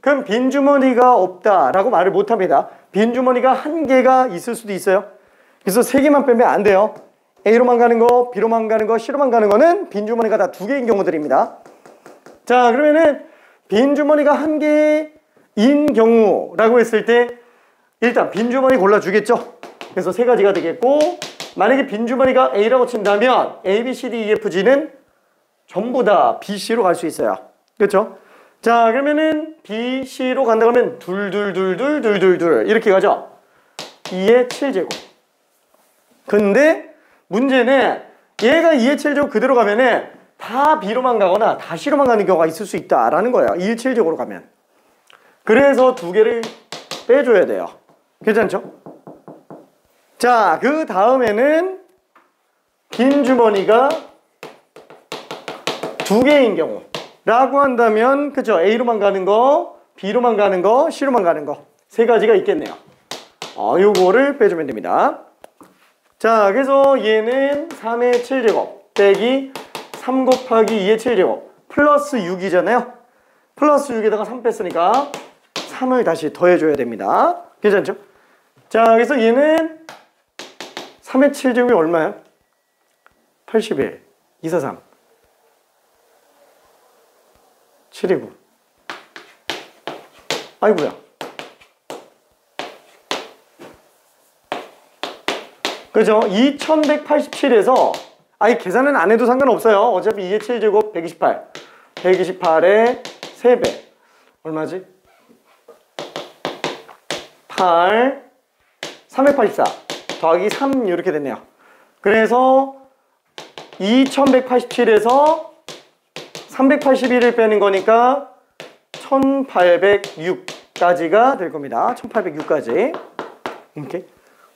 그럼 빈 주머니가 없다라고 말을 못합니다. 빈 주머니가 1개가 있을 수도 있어요. 그래서 3개만 빼면 안 돼요. A로만 가는 거, B로만 가는 거, C로만 가는 거는 빈 주머니가 다 2개인 경우들입니다. 자, 그러면은 빈 주머니가 1개인 경우라고 했을 때 일단 빈 주머니 골라주겠죠. 그래서 3가지가 되겠고, 만약에 빈 주머니가 A라고 친다면 A, B, C, D, E, F, G는 전부 다 B, C로 갈 수 있어요. 그렇죠? 자, 그러면은 B, C로 간다 그러면 둘 이렇게 가죠. 2의 7제곱. 근데 문제는 얘가 2의 7제곱 그대로 가면은 다 B로만 가거나 다 C로만 가는 경우가 있을 수 있다라는 거예요. 2의 7제곱으로 가면. 그래서 2개를 빼줘야 돼요. 괜찮죠? 자, 그 다음에는 빈 주머니가 2개인 경우 라고 한다면, 그쵸? A로만 가는 거, B로만 가는 거, C로만 가는 거 3가지가 있겠네요. 요거를 빼주면 됩니다. 자, 그래서 얘는 3의 7제곱 빼기 3 곱하기 2의 7제곱 플러스 6이잖아요. 플러스 6에다가 3 뺐으니까 3을 다시 더해줘야 됩니다. 괜찮죠? 자, 그래서 얘는 3의 7제곱이 얼마야? 81, 2, 4, 3 7이 9. 아이고야. 그죠? 2187에서 계산은 안 해도 상관없어요. 어차피 2의 7제곱 128. 128의 3배. 얼마지? 8, 384 더하기 3 이렇게 됐네요. 그래서 2187에서 381을 빼는 거니까 1806까지가 될 겁니다. 1806까지. 이렇게.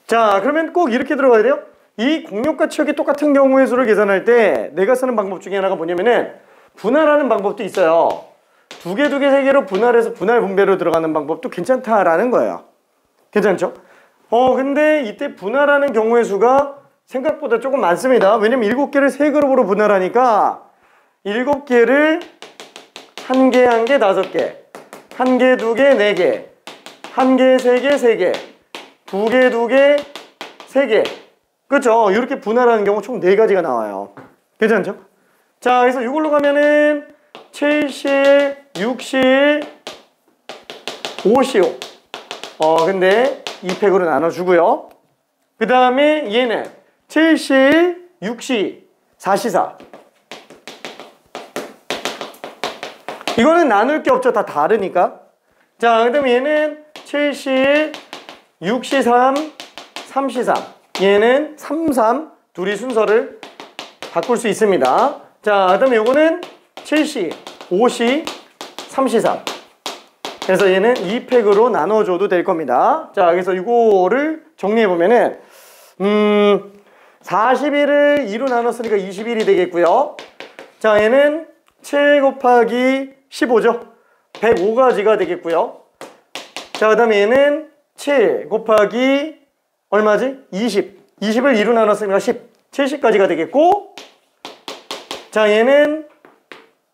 자, 그러면 꼭 이렇게 들어가야 돼요. 이 공역과 치역이 똑같은 경우의 수를 계산할 때 내가 쓰는 방법 중에 하나가 뭐냐면은 분할하는 방법도 있어요. 2개, 3개로 분할해서 분할 분배로 들어가는 방법도 괜찮다라는 거예요. 괜찮죠? 근데 이때 분할하는 경우의 수가 생각보다 조금 많습니다. 왜냐면 7개를 3그룹으로 분할하니까 7개를 한 개, 한 개, 다섯 개. 한 개, 두 개, 네 개. 한 개, 세 개, 세 개. 두 개, 두 개, 세 개. 그렇죠? 이렇게 분할하는 경우 총 네 가지가 나와요. 괜찮죠? 자, 그래서 이걸로 가면은 7실, 6실, 5실. 근데 2팩으로 나눠주고요. 그 다음에 얘는 7실, 6시, 4시4. 이거는 나눌 게 없죠. 다 다르니까. 자, 그 다음에 얘는 7시, 6시 3, 3시 3. 얘는 3, 3. 둘이 순서를 바꿀 수 있습니다. 자, 그 다음에 요거는 7시, 5시, 3시 3. 그래서 얘는 2팩으로 나눠줘도 될 겁니다. 자, 그래서 이거를 정리해보면은 40일을 2로 나눴으니까 20일이 되겠고요. 자, 얘는 7 곱하기 15죠. 105가지가 되겠고요. 자, 그 다음에 얘는 7 곱하기 얼마지? 20. 20을 2로 나눴으니까 10. 70까지가 되겠고, 자, 얘는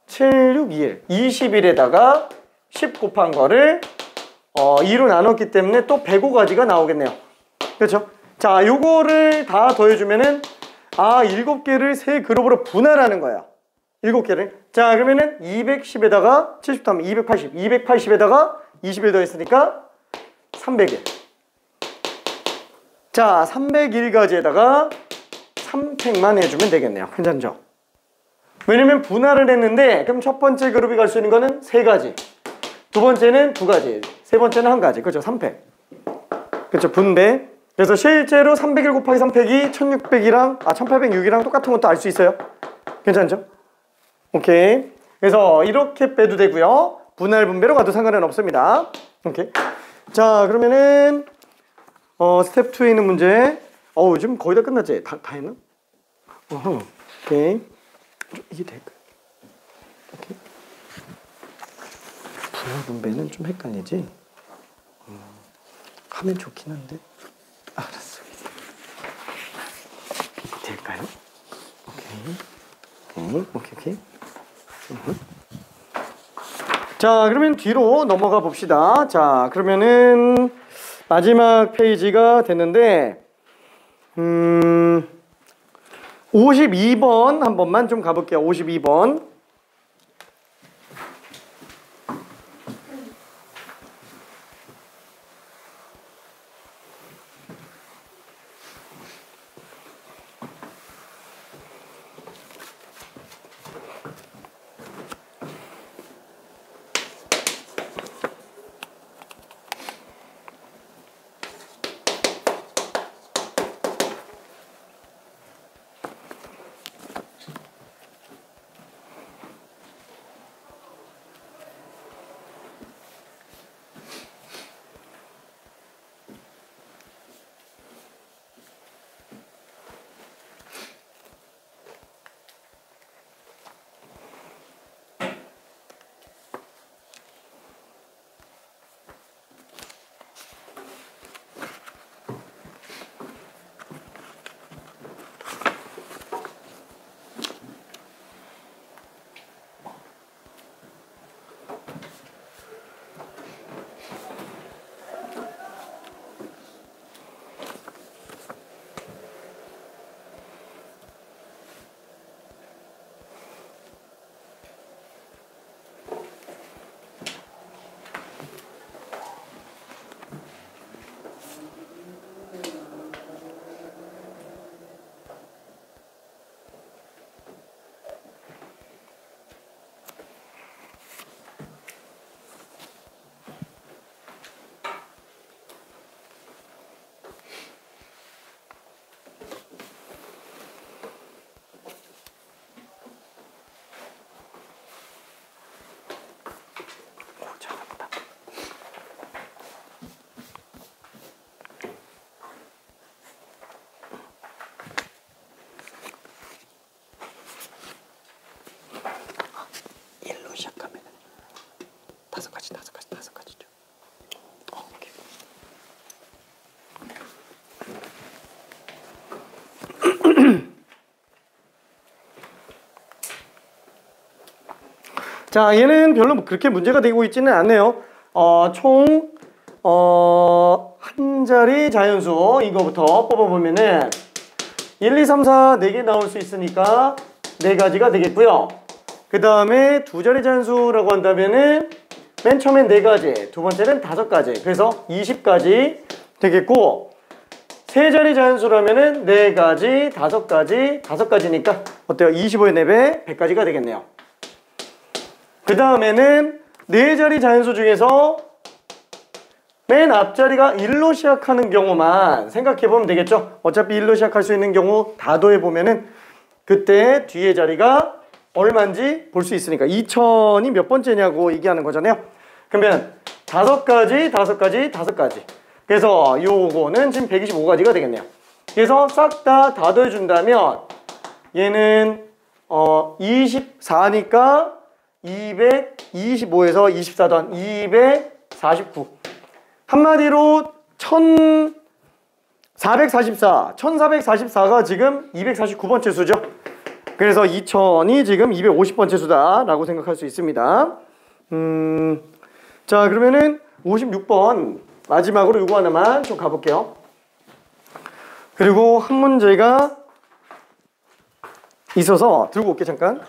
7, 6, 2일. 20일에다가 10 곱한 거를 2로 나눴기 때문에 또 105가지가 나오겠네요. 그렇죠? 자, 요거를 다 더해주면은 7개를 세 그룹으로 분할하는 거야. 7개를. 자, 그러면은 210에다가 70 더하면 280. 280에다가 20일 더했으니까 300일. 자, 301가지에다가 3팩만 해주면 되겠네요. 괜찮죠? 왜냐면 분할을 했는데, 그럼 첫 번째 그룹이 갈 수 있는 거는 3가지. 두 번째는 2가지. 세 번째는 1가지. 그렇죠? 3팩. 그렇죠? 분배. 그래서 실제로 301 곱하기 3팩이 1600이랑 1806이랑 똑같은 것도 알 수 있어요. 괜찮죠? 오케이. 그래서 이렇게 빼도 되고요. 분할 분배로 가도 상관은 없습니다. 오케이. 자, 그러면은 스텝 2에 있는 문제. 지금 거의 다 끝났지? 다 했나? 오케이. 이게 될까요? 오케이. 분할 분배는 좀 헷갈리지? 하면 좋긴 한데. 알았어. 이게 될까요? 오케이. 자, 그러면 뒤로 넘어가 봅시다. 자, 그러면은 마지막 페이지가 됐는데 52번 한 번만 좀 가볼게요. 52번. 시작하면 다섯 가지죠. 오케이. 자, 얘는 별로 그렇게 문제가 되고 있지는 않네요. 총 한 자리 자연수 이거부터 뽑아보면은 1, 2, 3, 4 4개 나올 수 있으니까 4가지가 되겠고요. 그 다음에 두 자리 자연수라고 한다면은 맨 처음엔 4가지, 두 번째는 5가지, 그래서 20가지 되겠고, 세 자리 자연수라면은 4가지, 5가지, 5가지니까 어때요? 25의 4배, 100가지가 되겠네요. 그 다음에는 4자리 자연수 중에서 맨 앞자리가 1로 시작하는 경우만 생각해보면 되겠죠? 어차피 1로 시작할 수 있는 경우 다 더해보면은 그때 뒤에 자리가 얼마인지 볼 수 있으니까 2000이 몇 번째냐고 얘기하는 거잖아요. 그러면 5가지, 5가지, 5가지. 그래서 요거는 지금 125가지가 되겠네요. 그래서 싹 다 더해준다면 얘는 24니까 225에서 24 더한 249. 한마디로 1444가 지금 249번째 수죠. 그래서 2000이 지금 250번째 수다라고 생각할 수 있습니다. 자, 그러면은 56번 마지막으로 이거 하나만 좀 가볼게요. 그리고 한 문제가 있어서 들고 올게 잠깐.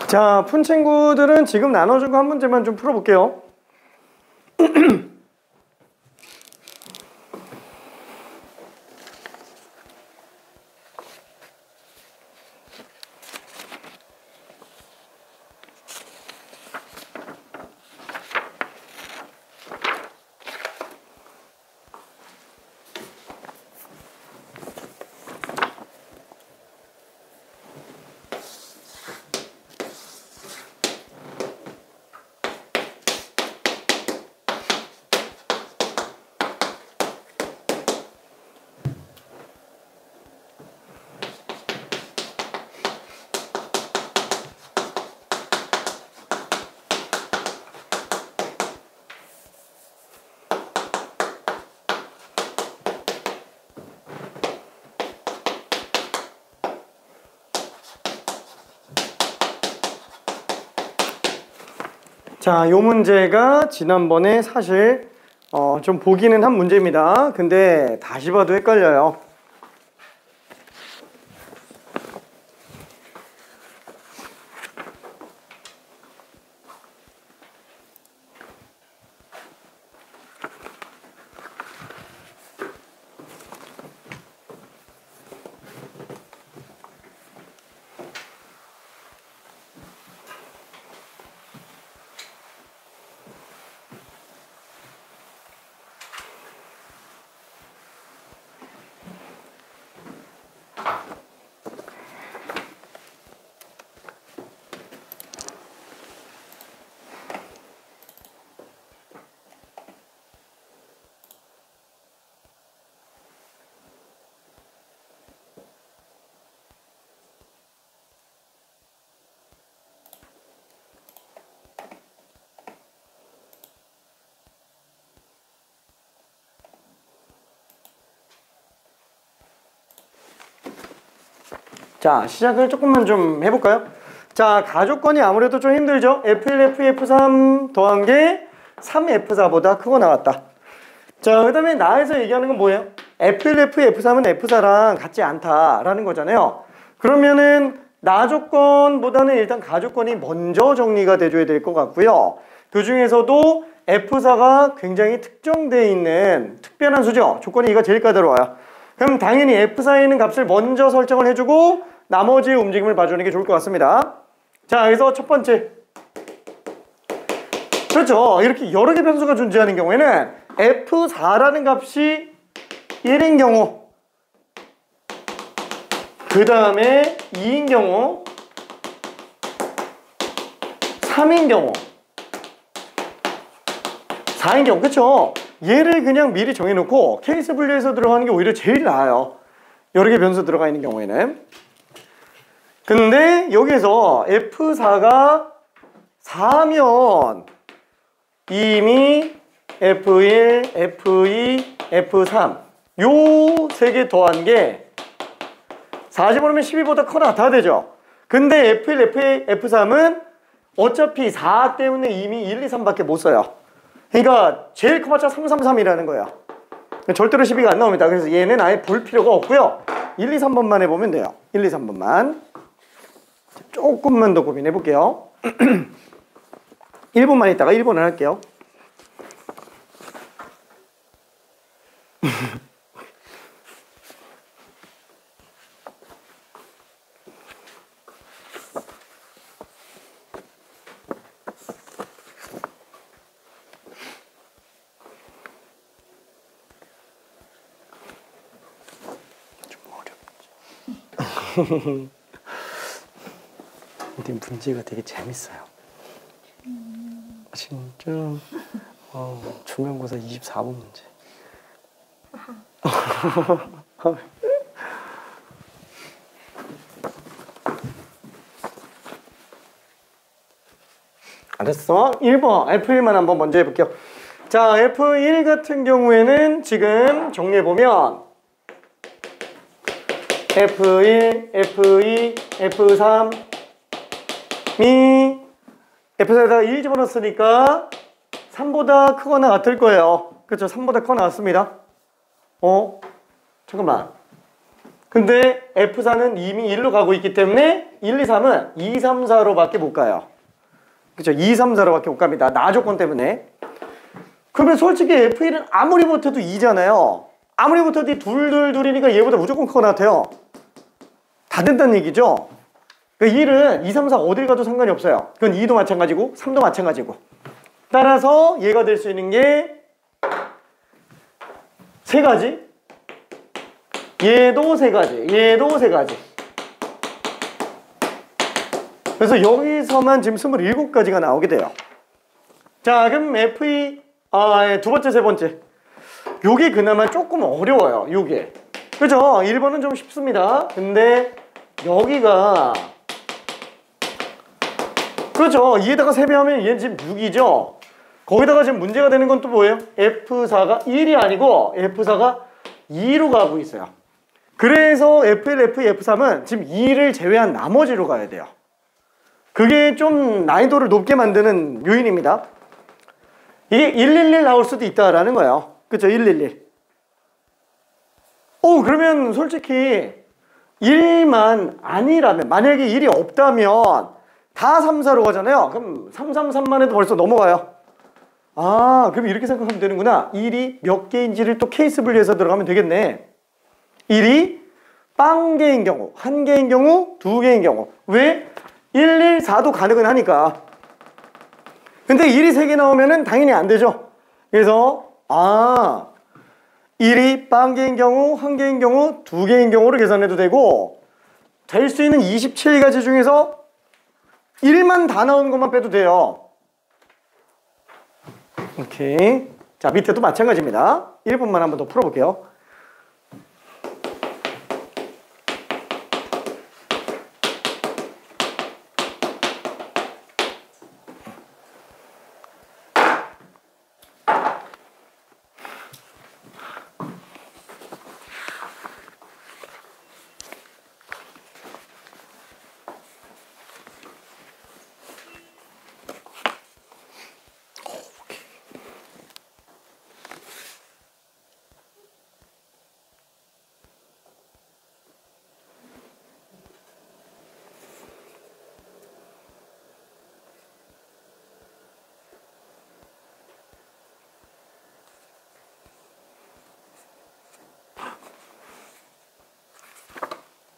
자, 푼 친구들은 지금 나눠준 거 한 문제만 좀 풀어볼게요. 자, 요 문제가 지난번에 사실 좀 보기는 한 문제입니다. 근데 다시 봐도 헷갈려요. 자, 시작을 조금만 좀 해볼까요? 자, 가족권이 아무래도 좀 힘들죠? F1, F2, F3 더한 게 3F4보다 크고 나왔다. 자, 그 다음에 나에서 얘기하는 건 뭐예요? F1, F2, F3은 F4랑 같지 않다라는 거잖아요. 그러면은 나 조건보다는 일단 가조건이 먼저 정리가 돼줘야 될 것 같고요. 그 중에서도 F4가 굉장히 특정되어 있는 특별한 수죠. 조건이 이거 제일 까다로워요. 그럼 당연히 F4에 있는 값을 먼저 설정을 해주고 나머지의 움직임을 봐주는 게 좋을 것 같습니다. 자, 그래서 첫 번째. 그렇죠. 이렇게 여러 개 변수가 존재하는 경우에는 F4라는 값이 1인 경우, 그 다음에 2인 경우, 3인 경우, 4인 경우, 그쵸? 얘를 그냥 미리 정해놓고 케이스 분류해서 들어가는 게 오히려 제일 나아요. 여러 개 변수 들어가 있는 경우에는. 근데 여기서 F4가 4면 이미 F1, F2, F3 요 세 개 더한 게 40으로면 12보다 커나 다 되죠. 근데 F1, F2, F3은 어차피 4 때문에 이미 1, 2, 3밖에 못 써요. 그러니까 제일 커봤자 3, 3, 3이라는 거야. 절대로 12가 안 나옵니다. 그래서 얘는 아예 볼 필요가 없고요. 1, 2, 3번만 해보면 돼요. 1, 2, 3번만. 조금만 더 고민해 볼게요. 1번만 있다가 1번을 할게요. 근데 문제가 되게 재밌어요. 진짜 중간고사 24번 문제. 알았어. 1번 F1만 한번 먼저 해볼게요. 자, F1 같은 경우에는 지금 정리해보면 F1, F2, F3이 F4에다가 1 집어넣었으니까 3보다 크거나 같을 거예요. 그렇죠? 3보다 크거나 같습니다. 잠깐만. 근데 F4는 이미 1로 가고 있기 때문에 1, 2, 3은 2, 3, 4로밖에 못 가요. 그렇죠? 2, 3, 4로밖에 못 갑니다. 나 조건 때문에. 그러면 솔직히 F1은 아무리 못해도 2잖아요. 아무리 못해도 둘이니까 얘보다 무조건 크거나 같아요. 다 된다는 얘기죠? 그러니까 1은 2, 3, 4 어딜 가도 상관이 없어요. 그건 2도 마찬가지고 3도 마찬가지고. 따라서 얘가 될 수 있는 게 세 가지, 얘도 세 가지, 얘도 세 가지. 그래서 여기서만 지금 27가지가 나오게 돼요. 자, 그럼 F2, 두 번째, 세 번째. 요게 그나마 조금 어려워요, 요게. 그죠? 1번은 좀 쉽습니다. 근데 여기가 그렇죠. 2에다가 3배하면 얘는 지금 6이죠. 거기다가 지금 문제가 되는 건 또 뭐예요? F4가 1이 아니고 F4가 2로 가고 있어요. 그래서 F1, F2, F3은 지금 2를 제외한 나머지로 가야 돼요. 그게 좀 난이도를 높게 만드는 요인입니다. 이게 111 나올 수도 있다라는 거예요. 그쵸? 111. 그러면 솔직히 1만 아니라면, 만약에 1이 없다면 다 3, 4로 가잖아요. 그럼 3, 3, 3만 해도 벌써 넘어가요. 그럼 이렇게 생각하면 되는구나. 1이 몇 개인지를 또 케이스 분류해서 들어가면 되겠네. 1이 빵 개인 경우, 한 개인 경우, 두 개인 경우. 왜? 1, 1, 4도 가능은 하니까. 근데 1이 3개 나오면은 당연히 안 되죠. 그래서 1이 빵 개인 경우, 한 개인 경우, 두 개인 경우를 계산해도 되고, 될 수 있는 27가지 중에서 1만 다 나오는 것만 빼도 돼요. 오케이. 자, 밑에도 마찬가지입니다. 1번만 한번 더 풀어볼게요.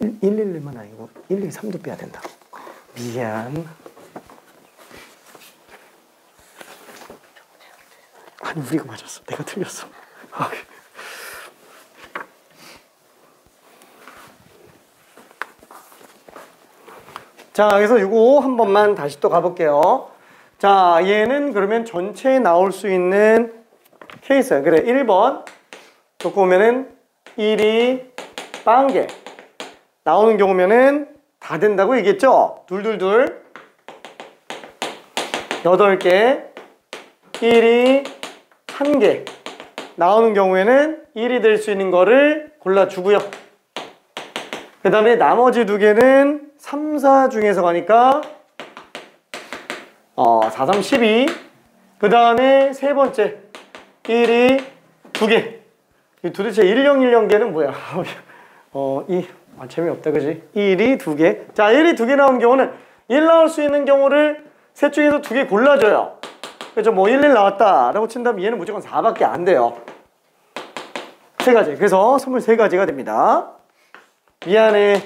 111만 아니고 123도 빼야 된다. 미안. 아니 우리가 맞았어. 내가 틀렸어. 자, 그래서 이거 한 번만 다시 또 가볼게요. 자, 얘는 그러면 전체에 나올 수 있는 케이스. 그래, 1번 놓고 보면은 1이 빵개 나오는 경우면은 다 된다고 얘기했죠? 둘둘둘 8개 1이 1개 나오는 경우에는 1이 될 수 있는 거를 골라주고요. 그 다음에 나머지 2개는 3, 4 중에서 가니까 4, 3, 12. 그 다음에 세 번째 1이 2개. 도대체 1010개는 뭐야? 재미없다 그지? 1이 2개. 자, 1이 2개 나온 경우는 1 나올 수 있는 경우를 셋 중에서 2개 골라줘요. 그렇죠? 뭐 1, 1 나왔다 라고 친다면 얘는 무조건 4밖에 안 돼요. 3가지. 그래서 23가지가 됩니다. 미안해.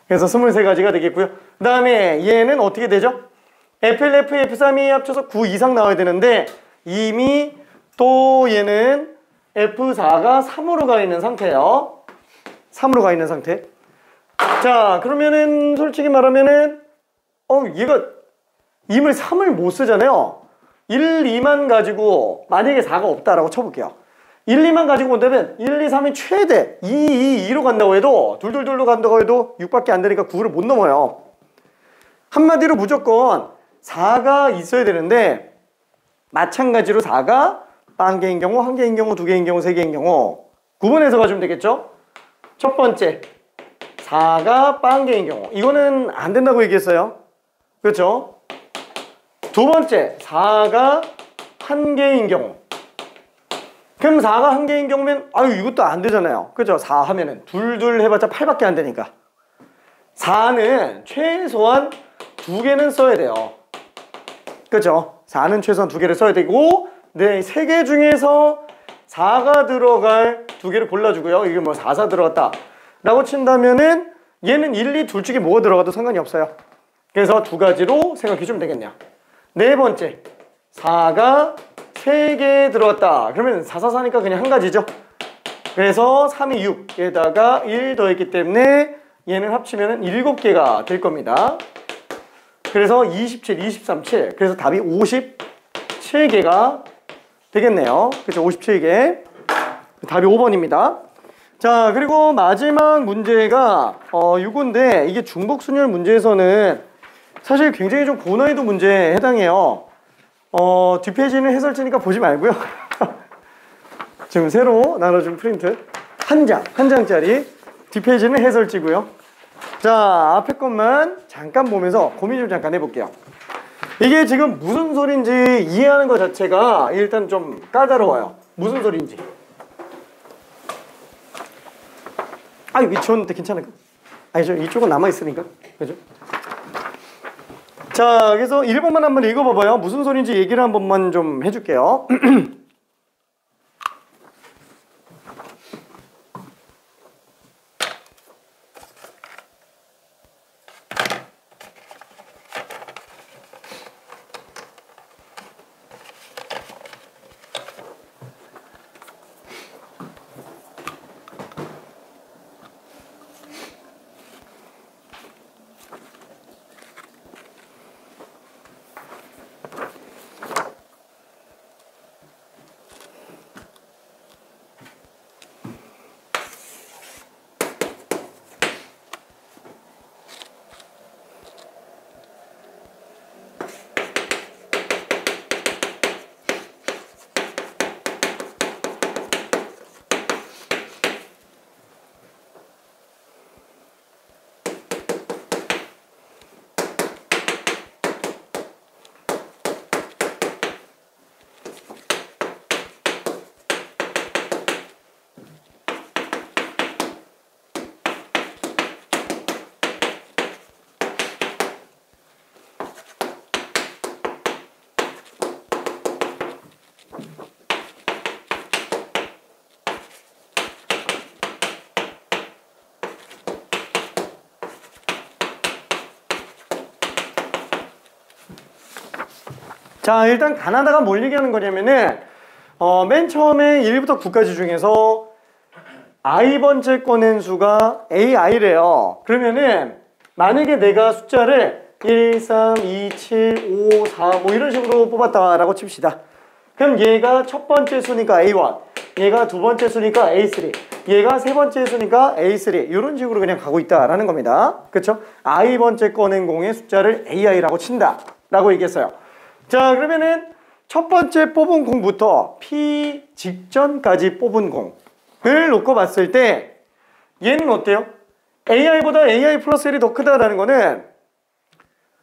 그래서 23가지가 되겠고요. 그 다음에 얘는 어떻게 되죠? FL, F2, F3이 합쳐서 9 이상 나와야 되는데 이미 또 얘는 F4가 3으로 가 있는 상태예요. 3으로 가 있는 상태. 자, 그러면은 솔직히 말하면은 얘가 임을 3을 못 쓰잖아요. 1, 2만 가지고 만약에 4가 없다라고 쳐볼게요. 1, 2만 가지고 온다면 1, 2, 3이 최대 2, 2, 2로 간다고 해도 둘둘둘로 간다고 해도 6밖에 안 되니까 9를 못 넘어요. 한마디로 무조건 4가 있어야 되는데 마찬가지로 4가 빵개인 경우, 1개인 경우, 2개인 경우, 3개인 경우 구분해서 가주면 되겠죠? 첫 번째 4가 빵개인 경우 이거는 안 된다고 얘기했어요. 그렇죠? 두 번째 4가 1개인 경우 그럼 4가 1개인 경우면 이것도 안 되잖아요. 그죠? 4 하면은 둘둘 해봤자 8밖에 안 되니까 4는 최소한 2개는 써야 돼요. 그죠? 4는 최소한 2개를 써야 되고 네, 3개 중에서 4가 들어갈 2개를 골라주고요. 이게 뭐 4, 4 들어갔다 라고 친다면은 얘는 1, 2 둘 중에 뭐가 들어가도 상관이 없어요. 그래서 2가지로 생각해 주면 되겠네요. 네 번째 4가 3개 들어갔다. 그러면 4, 4, 4니까 그냥 한 가지죠. 그래서 3이 6에다가 1 더했기 때문에 얘는 합치면 7개가 될 겁니다. 그래서 27, 23, 7. 그래서 답이 57개가 되겠네요. 그렇죠? 57개. 답이 5번입니다. 자, 그리고 마지막 문제가 요건데 이게 중복순열 문제에서는 사실 굉장히 좀 고난이도 문제에 해당해요. 뒷페이지는 해설지니까 보지 말고요. 지금 새로 나눠준 프린트 한 장짜리 뒷페이지는 해설지고요. 자, 앞에 것만 잠깐 보면서 고민 좀 잠깐 해볼게요. 이게 지금 무슨 소린지 이해하는 것 자체가 일단 좀 까다로워요. 무슨 소린지. 이거 지웠는데 괜찮을까? 아니죠, 이쪽은 남아있으니까. 그죠? 자, 그래서 1번만 한번 읽어봐봐요. 무슨 소린지 얘기를 한 번만 좀 해줄게요. 자, 일단 가나다가 뭘 얘기하는 거냐면은 맨 처음에 1부터 9까지 중에서 i번째 꺼낸 수가 ai래요. 그러면은 만약에 내가 숫자를 1, 3, 2, 7, 5, 4 뭐 이런 식으로 뽑았다라고 칩시다. 그럼 얘가 첫 번째 수니까 A1, 얘가 두 번째 수니까 A3, 얘가 세 번째 수니까 A3 이런 식으로 그냥 가고 있다라는 겁니다. 그쵸? i번째 꺼낸 공의 숫자를 AI라고 친다 라고 얘기했어요. 자, 그러면은 첫 번째 뽑은 공부터 P 직전까지 뽑은 공을 놓고 봤을 때 얘는 어때요? AI보다 AI 플러스 1이 더 크다라는 거는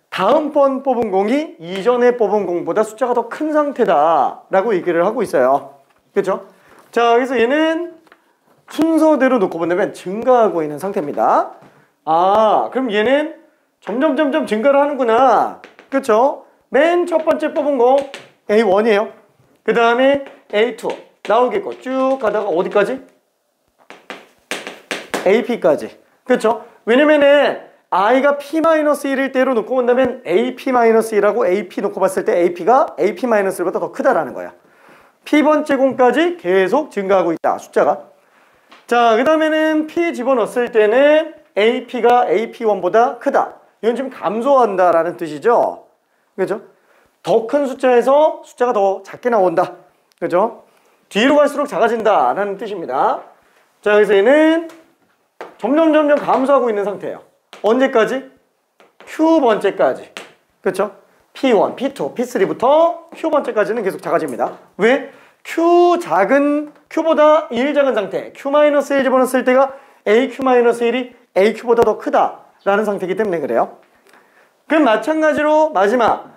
다음번 뽑은 공이 이전에 뽑은 공보다 숫자가 더 큰 상태다라고 얘기를 하고 있어요. 그렇죠? 자, 그래서 얘는 순서대로 놓고 본다면 증가하고 있는 상태입니다. 아, 그럼 얘는 점점 증가를 하는구나. 그렇죠? 맨 첫 번째 뽑은 공 A1이에요. 그 다음에 A2 나오겠고 쭉 가다가 어디까지? AP까지. 그렇죠? 왜냐면은 i가 p-1일 때로 놓고 본다면 AP-1하고 AP 놓고 봤을 때 AP가 AP-1보다 더 크다라는 거야. P번째 공까지 계속 증가하고 있다, 숫자가. 자, 그 다음에는 P 집어넣었을 때는 AP가 AP1보다 크다. 이건 지금 감소한다라는 뜻이죠. 그죠? 더 큰 숫자에서 숫자가 더 작게 나온다. 그죠? 뒤로 갈수록 작아진다라는 뜻입니다. 자, 그래서 얘는 점점 감소하고 있는 상태예요. 언제까지? Q번째까지. 그렇죠? P1, P2, P3부터 Q번째까지는 계속 작아집니다. 왜? Q보다 1 작은 상태, Q-1 집어넣었을 때가 AQ-1이 AQ보다 더 크다라는 상태이기 때문에 그래요. 그럼 마찬가지로 마지막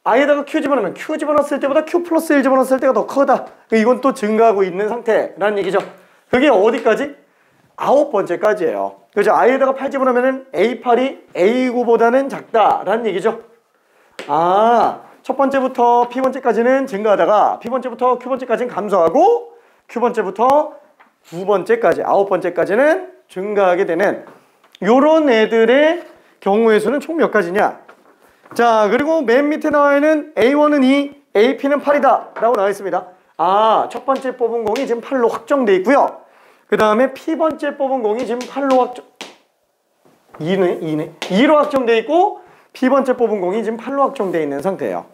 i에다가 Q 집어넣으면 Q 집어넣었을 때보다 Q 플러스 1 집어넣었을 때가 더 크다. 이건 또 증가하고 있는 상태라는 얘기죠. 그게 어디까지? 9번째까지예요. 그죠? i에다가 8 집어넣으면 A8이 A9보다는 작다라는 얘기죠. 아, 첫 번째부터 P번째까지는 증가하다가 P번째부터 Q번째까지는 감소하고 Q번째부터 9번째까지, 9번째까지는 증가하게 되는 요런 애들의 경우의 수는 총 몇 가지냐? 자, 그리고 맨 밑에 나와 있는 A1은 2, AP는 8이다 라고 나와 있습니다. 아, 첫 번째 뽑은 공이 지금 8로 확정돼 있고요. 그 다음에 P번째 뽑은 공이 지금 8로 확정 2로 확정돼 있고 P번째 뽑은 공이 지금 8로 확정돼 있는 상태예요.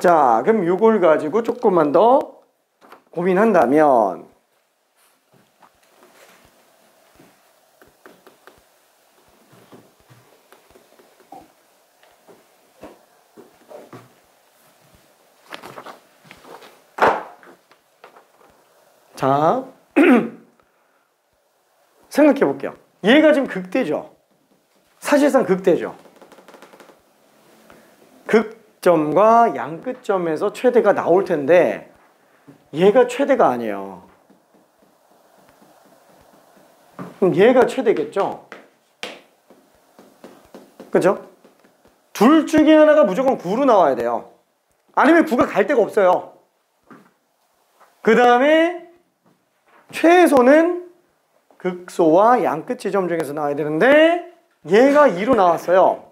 자, 그럼 이걸 가지고 조금만 더 고민한다면 자, 생각해 볼게요. 얘가 지금 극대죠. 사실상 극대죠. 극점과 양끝점에서 최대가 나올 텐데 얘가 최대가 아니에요. 그럼 얘가 최대겠죠? 그죠? 둘 중에 하나가 무조건 9로 나와야 돼요. 아니면 9가 갈 데가 없어요. 그 다음에 최소는 극소와 양끝 지점 중에서 나와야 되는데 얘가 2로 나왔어요.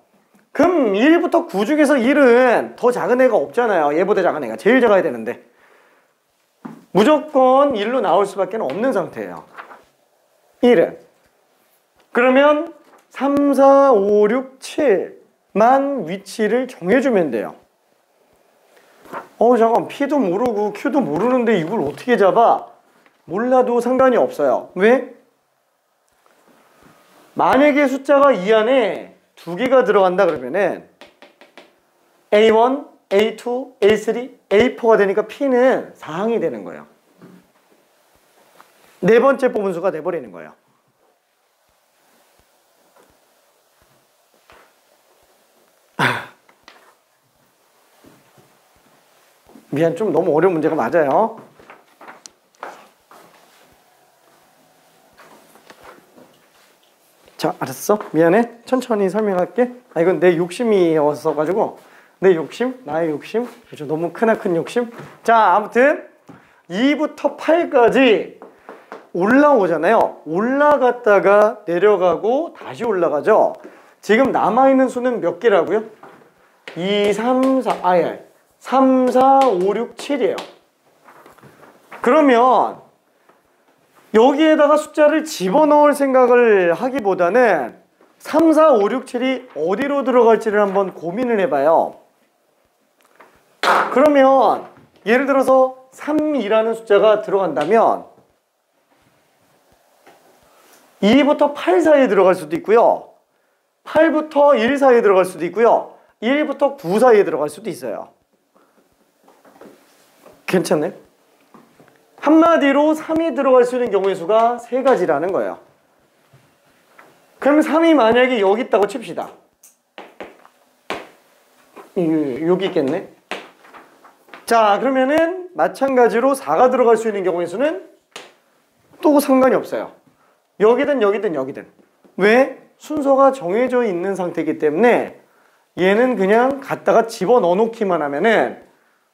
그럼 1부터 9 중에서 1은 더 작은 애가 없잖아요. 얘보다 작은 애가 제일 작아야 되는데 무조건 1로 나올 수밖에 없는 상태예요. 1은 그러면 3, 4, 5, 6, 7만 위치를 정해주면 돼요. 잠깐 P도 모르고 Q도 모르는데 이걸 어떻게 잡아? 몰라도 상관이 없어요. 왜? 만약에 숫자가 이 안에 두 개가 들어간다 그러면은 A1, A2, A3, A4가 되니까 P는 4항이 되는 거예요. 네 번째 뽑은 수가 돼버리는 거예요. 미안, 좀 너무 어려운 문제가 맞아요. 자, 알았어? 미안해. 천천히 설명할게. 이건 내 욕심이었어가지고 내 욕심? 나의 욕심? 그죠? 너무 크나큰 욕심? 자, 아무튼 2부터 8까지 올라오잖아요. 올라갔다가 내려가고 다시 올라가죠. 지금 남아있는 수는 몇 개라고요? 2, 3, 4, 3, 4, 5, 6, 7이에요. 그러면 여기에다가 숫자를 집어넣을 생각을 하기보다는 3, 4, 5, 6, 7이 어디로 들어갈지를 한번 고민을 해봐요. 그러면 예를 들어서 3이라는 숫자가 들어간다면 2부터 8 사이에 들어갈 수도 있고요. 8부터 1 사이에 들어갈 수도 있고요. 1부터 9 사이에 들어갈 수도 있어요. 괜찮나요? 한마디로 3이 들어갈 수 있는 경우의 수가 3가지라는 거예요. 그러면 3이 만약에 여기 있다고 칩시다. 여기 있겠네. 자, 그러면은 마찬가지로 4가 들어갈 수 있는 경우의 수는 또 상관이 없어요. 여기든 여기든 여기든. 왜? 순서가 정해져 있는 상태이기 때문에 얘는 그냥 갖다가 집어넣어 놓기만 하면은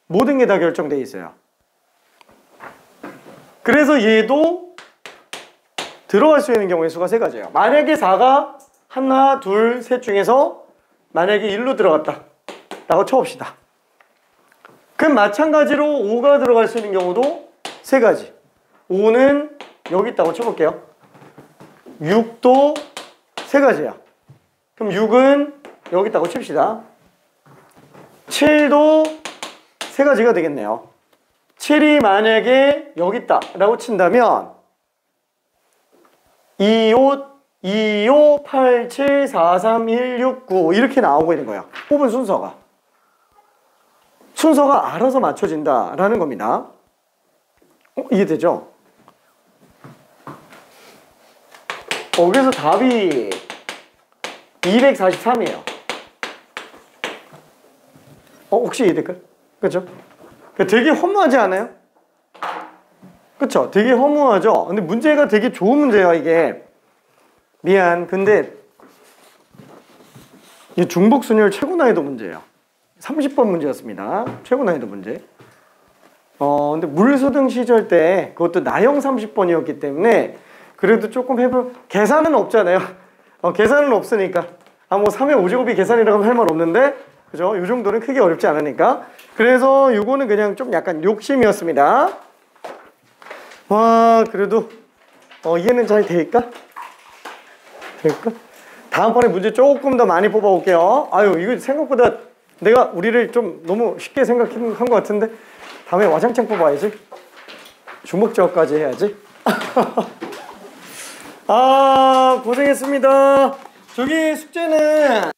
모든 게 다 결정되어 있어요. 그래서 얘도 들어갈 수 있는 경우의 수가 3가지예요. 만약에 4가 하나, 둘, 셋 중에서 만약에 1로 들어갔다 라고 쳐봅시다. 그럼 마찬가지로 5가 들어갈 수 있는 경우도 3가지. 5는 여기 있다고 쳐볼게요. 6도 3가지야. 그럼 6은 여기 있다고 칩시다. 7도 3가지가 되겠네요. 7이 만약에 여기 있다 라고 친다면 2, 5, 8, 7, 4, 3, 1, 6, 9 이렇게 나오고 있는 거예요. 뽑은 순서가 알아서 맞춰진다라는 겁니다. 이해되죠? 그래서 답이 243이에요. 혹시 이해될까요? 그렇죠? 되게 허무하지 않아요? 그쵸? 되게 허무하죠? 근데 문제가 되게 좋은 문제예요, 이게. 미안. 근데 이 중복순열 최고 난이도 문제예요. 30번 문제였습니다. 최고 난이도 문제. 근데 물수등 시절 때 그것도 나형 30번이었기 때문에 그래도 조금 계산은 없잖아요. 계산은 없으니까. 뭐 3의 5제곱이 계산이라고 하면 할 말 없는데, 그죠? 이 정도는 크게 어렵지 않으니까. 그래서 요거는 그냥 좀 약간 욕심이었습니다. 와, 그래도 이해는 잘 될까? 다음번에 문제 조금 더 많이 뽑아올게요. 아유, 이거 생각보다 내가 우리를 좀 너무 쉽게 생각한 것 같은데 다음에 와장창 뽑아야지. 주먹저어까지 해야지. 아, 고생했습니다. 저기 숙제는